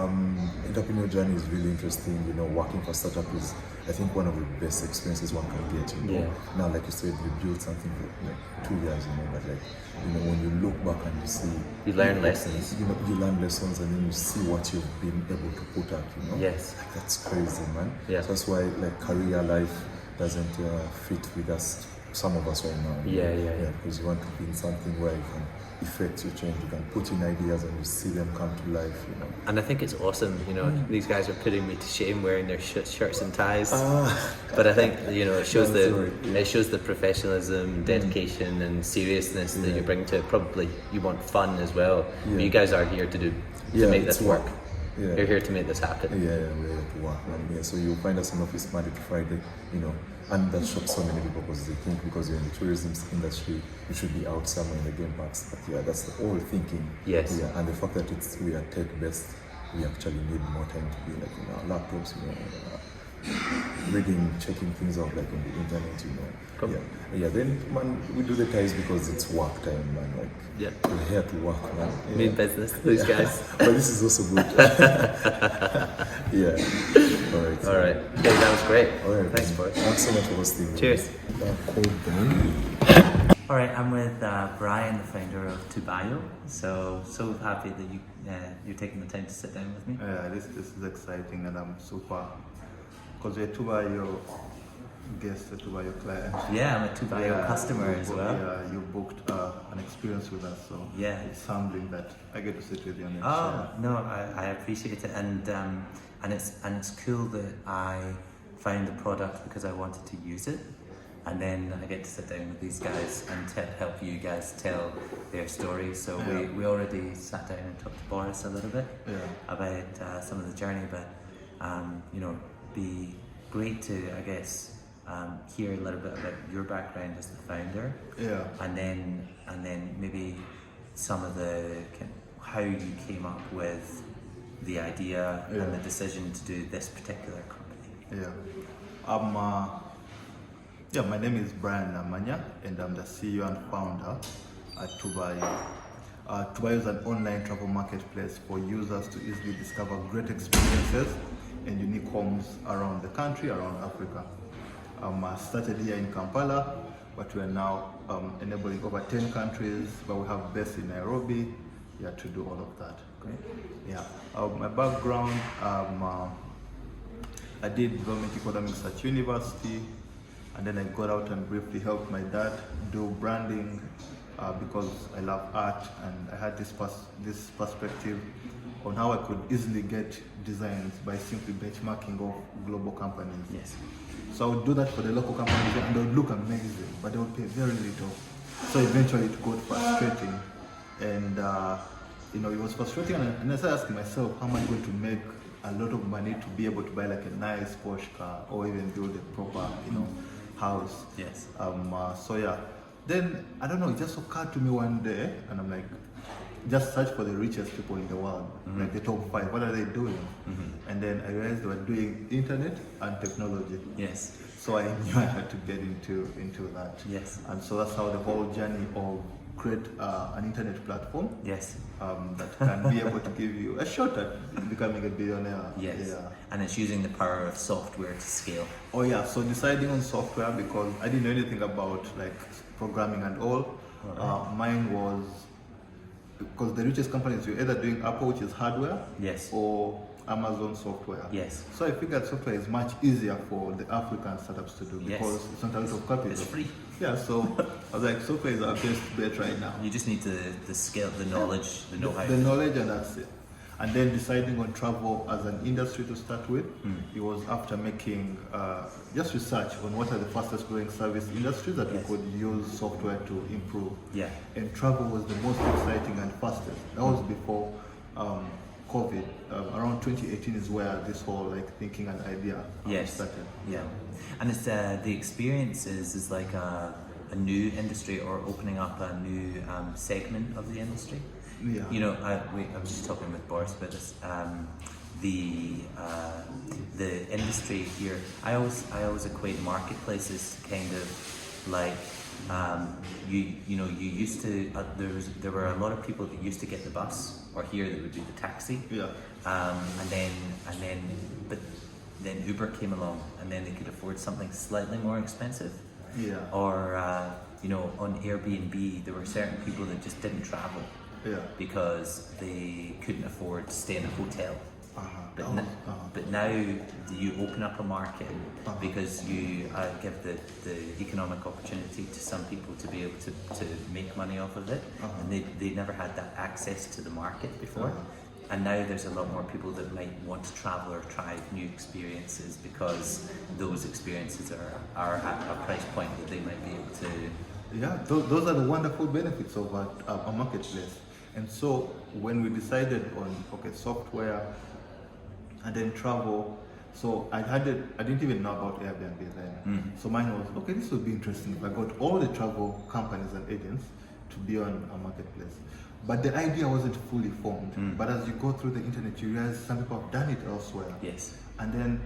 entrepreneur journey is really interesting. You know, working for startup is, I think, one of the best experiences one can get. You know, now like you said, you built something for like 2 years. You know, but like when you look back and you see, You learn lessons. You learn lessons, and then you see what you've been able to put up. You know, Yes. like that's crazy, man. Yeah. So that's why like career life doesn't fit with us. Some of us right now. Yeah. Because you want to be in something where you can effect your change. You can put in ideas and you see them come to life. You know. And I think it's awesome, these guys are putting me to shame wearing their shirts and ties. But I think, it shows it shows the professionalism, dedication and seriousness that you bring to it. Probably you want fun as well. Yeah. You guys are here to make it's this work. Yeah. You're here to make this happen. Yeah, we're here to work, man. Yeah, so you'll find us in office Monday to Friday, and that shocks so many people because they think because you're in the tourism industry, you should be out somewhere in the game parks. But yeah, that's the old thinking. Yes. Yeah, and the fact that we are tech based, we actually need more time to be like our laptops, reading, checking things out like on the internet, Cool. Yeah. Then man, we do the ties because it's work time, man. Like we're here to work, man. Yeah. Mean business, these guys. But this is also good. Yeah. All right. Okay, that was great. All right. Thanks, boys. Thanks so much for hosting me. Cheers. Done. All right, I'm with Brian, the founder of Tubayo. So happy that you're taking the time to sit down with me. This is exciting, and I'm super because we're Tubayo guests, a Tubayo client. Yeah, I'm a Tubayo customer as well. Yeah, you booked an experience with us, so Yeah. it's humbling that I get to sit with you and Oh share. no, I appreciate it, and it's cool that I found the product because I wanted to use it, and then I get to sit down with these guys and help you guys tell their story. So we already sat down and talked to Boris a little bit about some of the journey, but be great to hear a little bit about your background as the founder. Yeah. And then maybe some of how you came up with the idea and the decision to do this particular company. My name is Brian Namanya, and I'm the CEO and founder at Tubayo. Tubayo is an online travel marketplace for users to easily discover great experiences and unique homes around the country, around Africa. I started here in Kampala, but we are now enabling over 10 countries, but we have base in Nairobi to do all of that. Great. Yeah. My background, I did development economics at university, and then I got out and briefly helped my dad do branding because I love art, and I had this perspective on how I could easily get designs by simply benchmarking of global companies. Yes. So I would do that for the local companies, and they would look amazing, but they would pay very little. So eventually it got frustrating, and it was frustrating, and I started asking myself, how am I going to make a lot of money to be able to buy like a nice Porsche car, or even build a proper, house? Yes. Then I don't know, it just occurred to me one day, and I'm like, just search for the richest people in the world, like the top 5. What are they doing? And then I realized they were doing internet and technology. Yes. So I knew I had to get into that. Yes. And so that's how the whole journey of create an internet platform Yes. that can be able to give you a shot at becoming a billionaire. Yes. Yeah. And it's using the power of software to scale. Oh yeah, so deciding on software because I didn't know anything about like programming and all. Mine was because the richest companies, you're either doing Apple, which is hardware, Yes. or Amazon software. Yes. So I figured software is much easier for the African startups to do Yes. because it's not a lot of capital. It's free. Yeah, so I was like, software is our best bet right now. You just need the skill, the knowledge, the know-how. The knowledge, and that's it. And then deciding on travel as an industry to start with, it was after making just research on what are the fastest growing service industries that Yes. we could use software to improve. Yeah. And travel was the most exciting and fastest. That was before COVID. Around 2018 is where this whole like thinking and idea Yes. started. Yeah. And it's the experience is like a new industry or opening up a new segment of the industry. Yeah. You know, I was just talking with Boris about this. The industry here, I always equate marketplaces kind of like you know you used to there were a lot of people that used to get the bus, or here that would do the taxi. Yeah. And then Uber came along, and then they could afford something slightly more expensive. Yeah. Or you know, on Airbnb, there were certain people that just didn't travel Yeah. because they couldn't afford to stay in a hotel. But, That was, but now you open up a market Uh-huh. because you give the economic opportunity to some people to be able to make money off of it, Uh-huh. and they never had that access to the market before. Uh-huh. And now there's a lot more people that might want to travel or try new experiences because those experiences are at a price point that they might be able to. Yeah, those are the wonderful benefits of a marketplace. And so when we decided on software and then travel, so I didn't even know about Airbnb then. So mine was this would be interesting if I got all the travel companies and agents to be on a marketplace. But the idea wasn't fully formed. But as you go through the internet, you realize some people have done it elsewhere. Yes. And then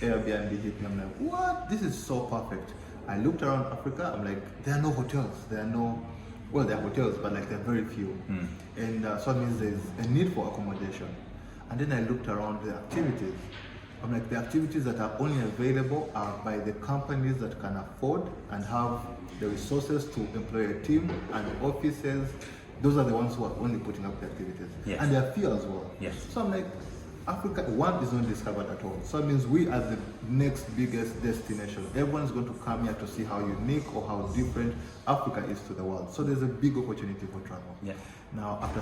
Airbnb hit me. I'm like, what? This is so perfect. I looked around Africa. I'm like, there are no hotels. There are hotels, but like there are very few. And so it means there's a need for accommodation. And then I looked around the activities. I'm like, the activities that are only available are by the companies that can afford and have the resources to employ a team and offices. Those are the ones who are only putting up the activities. Yes. And there are few as well. Yes. So I'm like, Africa, one is not discovered at all. So it means we are the next biggest destination. Everyone's going to come here to see how unique or how different Africa is to the world. So there's a big opportunity for travel. Yeah. Now, after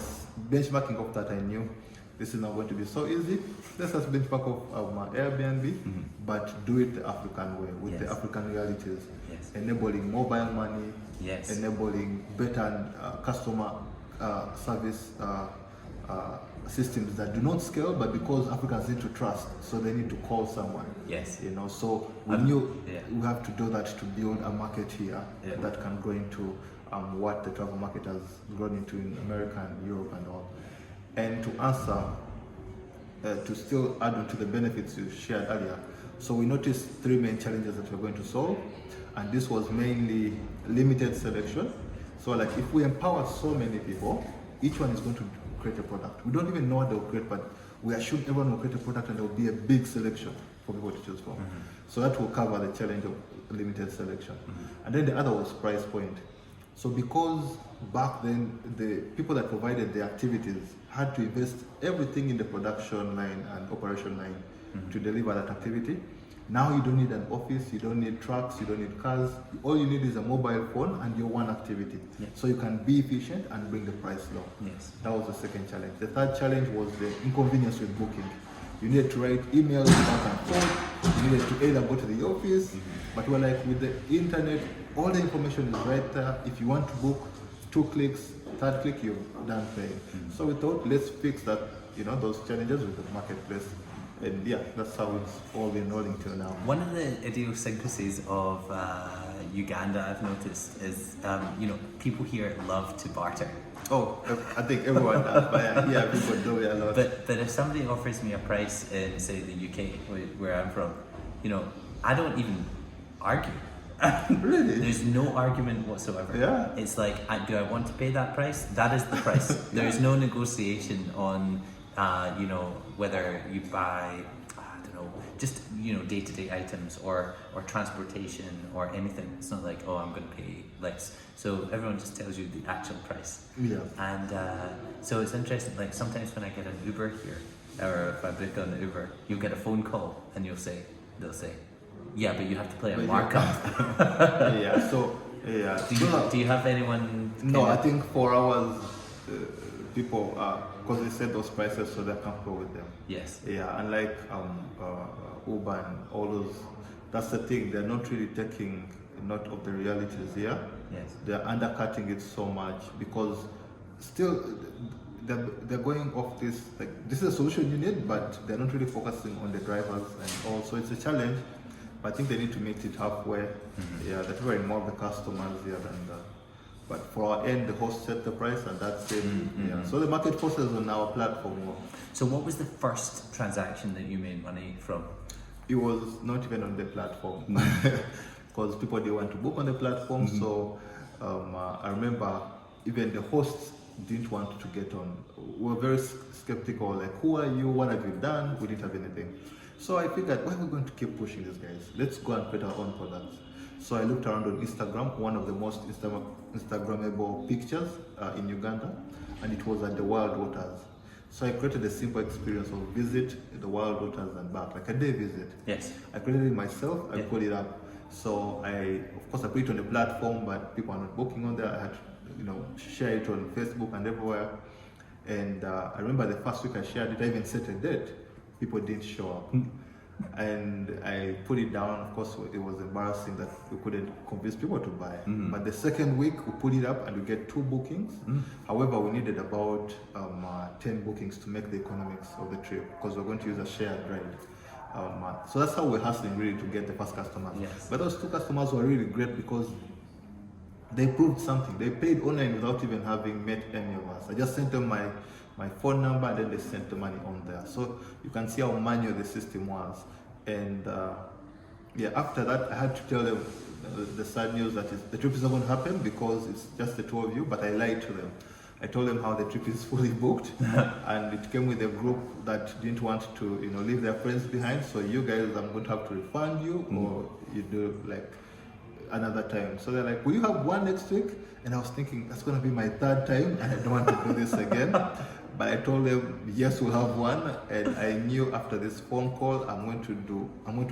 benchmarking of that, I knew this is not going to be so easy. Let's just benchmark of my Airbnb, but do it the African way, with the Yes. African realities. Yes. Enabling mobile money, Yes. enabling better customer service systems that do not scale, but because Africans need to trust, so they need to call someone. Yes. You know, so we Um, knew yeah. we have to do that to build a market here Yeah. that can grow into what the travel market has grown into in America and Europe and all. And to answer, to still add on to the benefits you shared earlier, so we noticed three main challenges that we're going to solve, and this was mainly limited selection. So like if we empower so many people, each one is going to create a product. We don't even know what they'll create, but we assume everyone will create a product and there will be a big selection for people to choose from. So that will cover the challenge of limited selection. And then the other was price point. So because back then the people that provided the activities had to invest everything in the production line and operation line to deliver that activity, now you don't need an office, you don't need trucks, you don't need cars. All you need is a mobile phone and your one activity. Yeah. So you can be efficient and bring the price low. Yes. That was the second challenge. The third challenge was the inconvenience with booking. You needed to write emails back and forth. You needed to either go to the office, but we're like with the internet, all the information is right there. If you want to book, 2 clicks, third click, you're done paying. So we thought, let's fix that, those challenges with the marketplace. And yeah, that's how it's all been rolling till now. One of the idiosyncrasies of Uganda, I've noticed, is people here love to barter. Oh, I think everyone does, but yeah, people do it a lot. But if somebody offers me a price in, say, the UK, where I'm from, I don't even argue. Really? There's no argument whatsoever. Yeah. It's like, do I want to pay that price? That is the price. There's no negotiation on, whether you buy, just day-to-day items or transportation or anything. It's not like, I'm going to pay less. So everyone just tells you the actual price. Yeah. And so it's interesting. Like sometimes when I get an Uber here, or if I book on Uber, you'll get a phone call and they'll say, yeah, but you have to play a But markup. Yeah. So yeah. Do you have anyone? No, I kinda- think for people, because they set those prices so they're comfortable with them. Yes. Yeah, unlike Uber and all those, that's the thing, they're not really taking note of the realities here. Yes. They're undercutting it so much because still they're going off this, like, this is a solution you need, but they're not really focusing on the drivers and all. So it's a challenge, but I think they need to meet it halfway. Yeah, that way more of the customers here than but for our end, the host set the price and that's it. Yeah. So the market forces on our platform. So what was the first transaction that you made money from? It was not even on the platform because people didn't want to book on the platform. So I remember even the hosts didn't want to get on. We were very skeptical, like, who are you? What have you done? We didn't have anything. So I figured, why are we going to keep pushing these guys? Let's go and create our own products. So I looked around on Instagram, one of the most Instagrammable pictures in Uganda, and it was at the Wild Waters. So I created a simple experience of visit the Wild Waters and back, like a day visit. Yes. I created it myself, I put it up. So of course I put it on the platform, but people are not booking on there. I had to, share it on Facebook and everywhere. And I remember the first week I shared it, I even set a date. People didn't show up. And I put it down. Of course, it was embarrassing that we couldn't convince people to buy. But the second week, we put it up and we get 2 bookings. However, we needed about 10 bookings to make the economics of the trip because we're going to use a shared ride. So that's how we're hustling really to get the first customers. Yes. But those 2 customers were really great because they proved something. They paid online without even having met any of us. I just sent them my phone number and then they sent the money on there. So you can see how manual the system was. And after that, I had to tell them the sad news that the trip is not going to happen because it's just the 2 of you, but I lied to them. I told them how the trip is fully booked and it came with a group that didn't want to leave their friends behind. So you guys, I'm going to have to refund you or you do like another time. So they're like, will you have one next week? And I was thinking, that's going to be my 3rd time and I don't want to do this again. But I told them, yes, we'll have one. And I knew after this phone call, I'm going to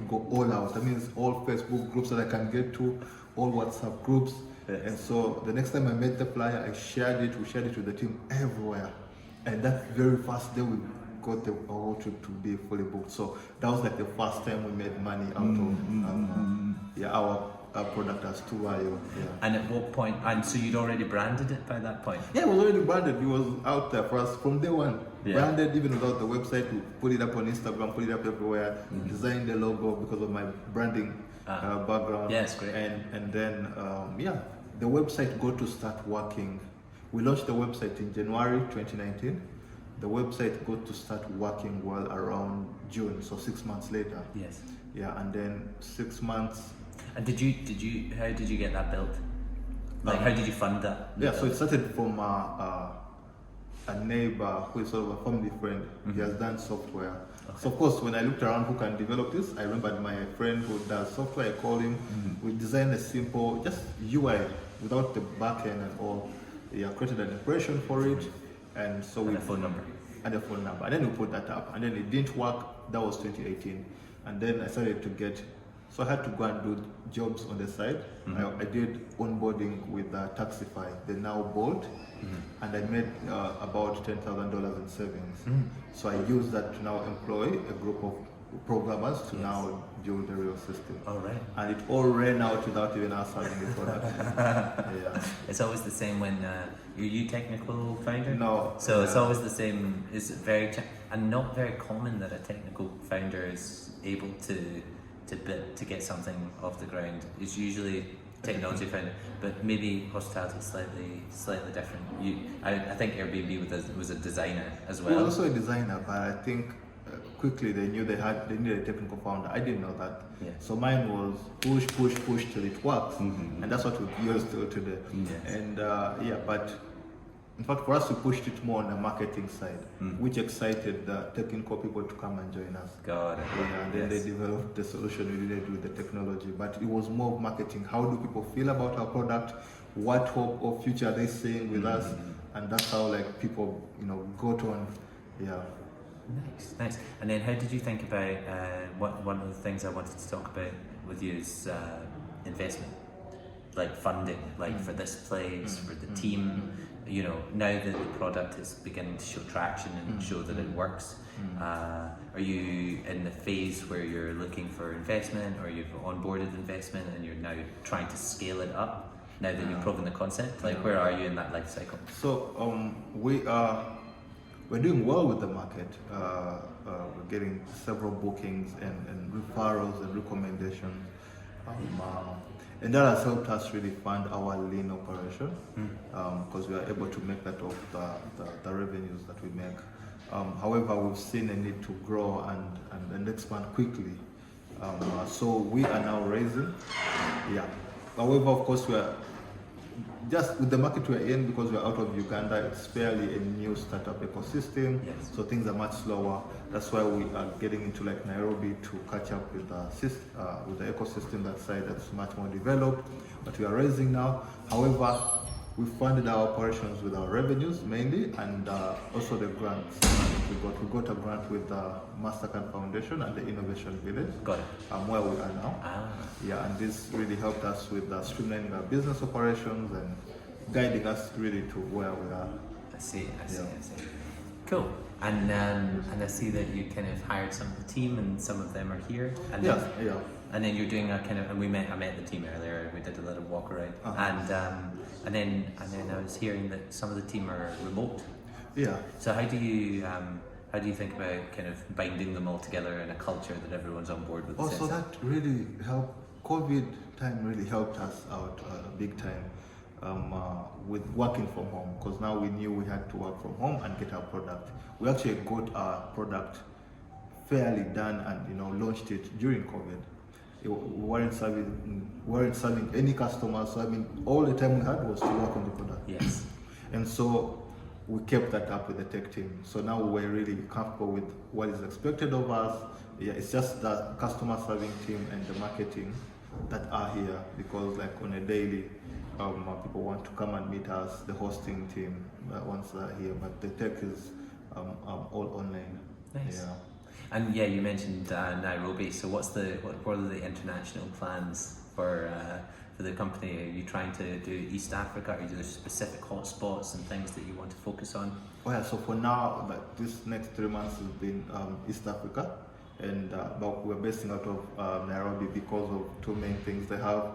go all out. That means all Facebook groups that I can get to, all WhatsApp groups. Yes. And so the next time I made the flyer, we shared it with the team everywhere. And that very first day, we got the whole trip to be fully booked. So that was like the first time we made money out of our product as Tuvayo. Yeah. And at what point, and so you'd already branded it by that point? Yeah, it was already branded. It was out there for us from day one. Yeah. Branded even without the website. We put it up on Instagram, put it up everywhere, designed the logo because of my branding background. Yes, great. And then, the website got to start working. We launched the website in January 2019. The website got to start working well around June, so 6 months later. Yes. Yeah, and then 6 months. And how did you get that built? Like, how did you fund that? Yeah, so it started from a neighbor who is sort of a family friend. He has done software. Okay. So of course, when I looked around who can develop this, I remembered my friend who does software. I called him. We designed a simple, just UI without the backend and all. Yeah, created an impression for it, and so a phone number. And a phone number, and then we put that up, and then it didn't work. That was 2018, and then I started to get. So I had to go and do jobs on the side. I did onboarding with Taxify, they now Bolt, and I made about $10,000 in savings. So I used that to now employ a group of programmers to now build the real system. All right. And it all ran out without even us having the product. Yeah. It's always the same when you're you technical founder? No. So it's always the same. It's and not very common that a technical founder is able to get something off the ground. It's usually technology founder, but maybe hospitality is slightly different. I think Airbnb was a designer as well. He was also a designer, but I think quickly they knew they needed a technical founder. I didn't know that. Yeah. So mine was push till it works, and that's what we use till today. Yes. And but in fact for us we pushed it more on the marketing side, which excited the technical people to come and join us. Got it. Yeah, and then they developed the solution we did with the technology, but it was more of marketing. How do people feel about our product? What hope or future are they seeing with us? And that's how like people got on. Yeah. Nice. And then how did you think about one of the things I wanted to talk about with you is investment, like funding, like for this place, for the team. you know, now that the product is beginning to show traction and show that it works, are you in the phase where you're looking for investment, or you've onboarded investment and you're now trying to scale it up now that you've proven the concept? Like, where are you in that life cycle? So we're doing well with the market. We're getting several bookings and referrals and recommendations, and that has helped us really fund our lean operation, because we are able to make that of the revenues that we make. However, we've seen a need to grow and expand quickly. So we are now raising. Yeah. However, of course, we are just with the market we're in, because we're out of Uganda. It's fairly a new startup ecosystem. Yes. So things are much slower. That's why we are getting into like Nairobi to catch up with the ecosystem that side that's much more developed. But we are raising now. However, we funded our operations with our revenues mainly, and also the grants that we got. We got a grant with the Mastercard Foundation and the Innovation Village. Got it. Where we are now. Ah. Yeah, and this really helped us with streamlining our business operations and guiding us really to where we are. I see. Yeah. Cool. And I see that you kind of hired some of the team, and some of them are here. And Yeah, then, yeah. And then you're doing a kind of, and I met the team earlier. We did a little walk around, and then I was hearing that some of the team are remote. Yeah. So how do you think about kind of binding them all together in a culture that everyone's on board with? The Also, system? that really helped. COVID time really helped us out big time with working from home, because now we knew we had to work from home and get our product. We actually got our product fairly done and launched it during COVID. We weren't serving any customers, so all the time we had was to work on the product. Yes. And so we kept that up with the tech team. So now we're really comfortable with what is expected of us. Yeah, it's just the customer serving team and the marketing that are here, because like on a daily, people want to come and meet us, the hosting team once they're here, but the tech is all online. Nice. Yeah. And yeah, you mentioned Nairobi. So what are the international plans for the company? Are you trying to do East Africa? Are there specific hotspots and things that you want to focus on? Oh yeah, so for now, like this next 3 months has been East Africa, and but we're basing out of Nairobi because of two main things. They have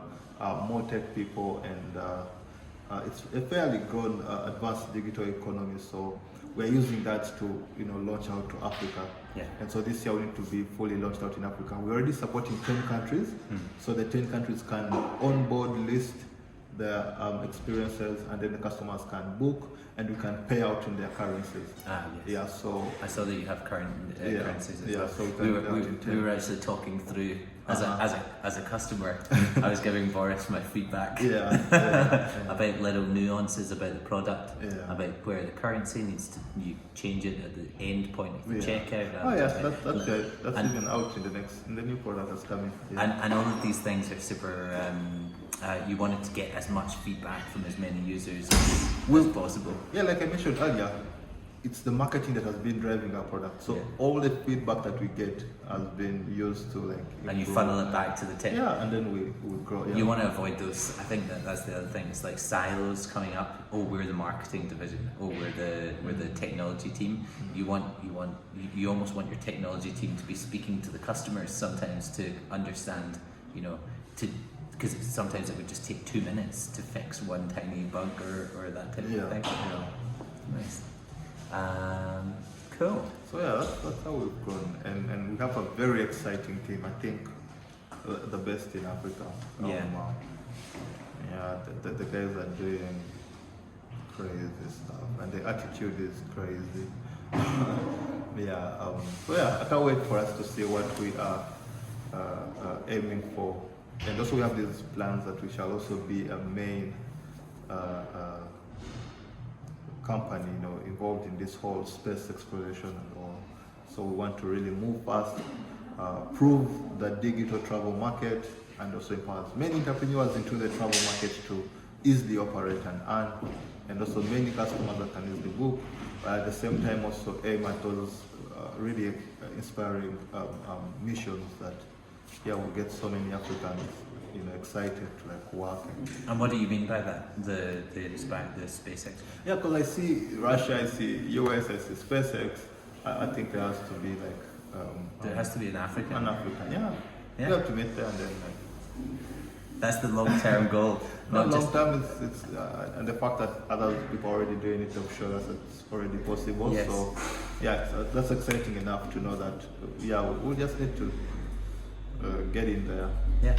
more tech people, and it's a fairly grown, advanced digital economy. So we're using that to launch out to Africa. Yeah. And so this year we need to be fully launched out in Africa. We're already supporting 10 countries, so the 10 countries can onboard, list their experiences, and then the customers can book, and we can pay out in their currencies. Ah, yes. Yeah, so I saw that you have currencies as yeah, well. so we we can were actually talking through as a customer. I was giving Boris my feedback about little nuances about the product, about where the currency needs to, you change it at the end point of the checkout. Oh yes, that's good. That's even out in the new product that's coming. Yeah. And all of these things are super. You wanted to get as much feedback from as many users as possible. Yeah, like I mentioned earlier, it's the marketing that has been driving our product. So all the feedback that we get has been used to and you funnel it back to the tech. Yeah, and then we grow. Yeah. You want to avoid those. I think that's the other thing. It's like silos coming up. Oh, we're the marketing division. Oh, we're the technology team. You almost want your technology team to be speaking to the customers sometimes to understand. Because sometimes it would just take 2 minutes to fix one tiny bug or that type of thing. Yeah. Nice. Cool. So yeah, that's how we've grown, and we have a very exciting team. I think the best in Africa. The guys are doing crazy stuff, and the attitude is crazy. So I can't wait for us to see what we are aiming for. And also we have these plans that we shall also be a main company, involved in this whole space exploration and all. So we want to really move fast, prove the digital travel market, and also empower many entrepreneurs into the travel market to easily operate and earn, and also many customers that can easily book. At the same time, also aim at those really inspiring missions that we'll get so many Africans excited to like work. And what do you mean by that? The SpaceX? Yeah, because I see Russia, I see US, I see SpaceX. I think there has to be like There has to be an African. an African. Yeah. Yeah. You have to meet there and then like. That's the long-term goal. Not Not long just term, it's and the fact that other people are already doing it, I'm sure that it's already possible. Yes. So, yeah, that's exciting enough to know that. Yeah, we just need to get in there. yeah.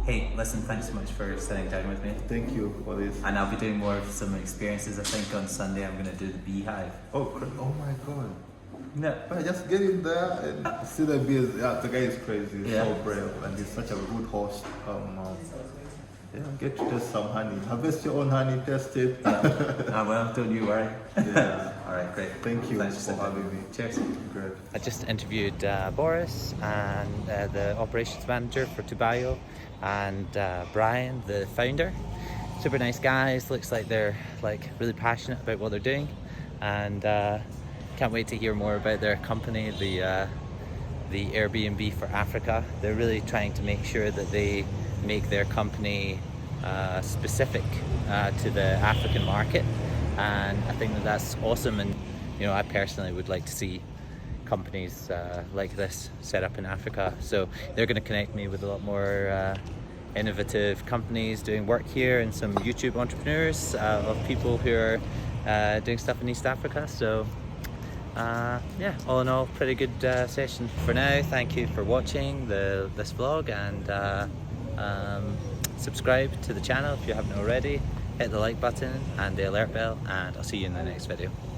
Hey, listen, thanks so much for sitting down with me. Thank you for this. And I'll be doing more of some experiences. I think on Sunday I'm going to do the beehive. Oh my God! No. But just get in there and see the bees. Yeah, the guy is crazy. He's Yeah. so brave and he's such a good host. Yeah, get to test some honey. Harvest your own honey, test it. Well, don't you worry. Yeah. All right, great. Thank you Thanks for sitting down. having me. Cheers. Great. I just interviewed Boris and the operations manager for Tubayo and Brian, the founder. Super nice guys. Looks like they're like really passionate about what they're doing, and can't wait to hear more about their company, the Airbnb for Africa. They're really trying to make sure that they make their company specific to the African market, and I think that that's awesome. And you know, I personally would like to see companies like this set up in Africa. So they're going to connect me with a lot more innovative companies doing work here, and some YouTube entrepreneurs of people who are doing stuff in East Africa. So yeah, all in all, pretty good session for now. Thank you for watching this vlog, and subscribe to the channel if you haven't already. Hit the like button and the alert bell, and I'll see you in the next video.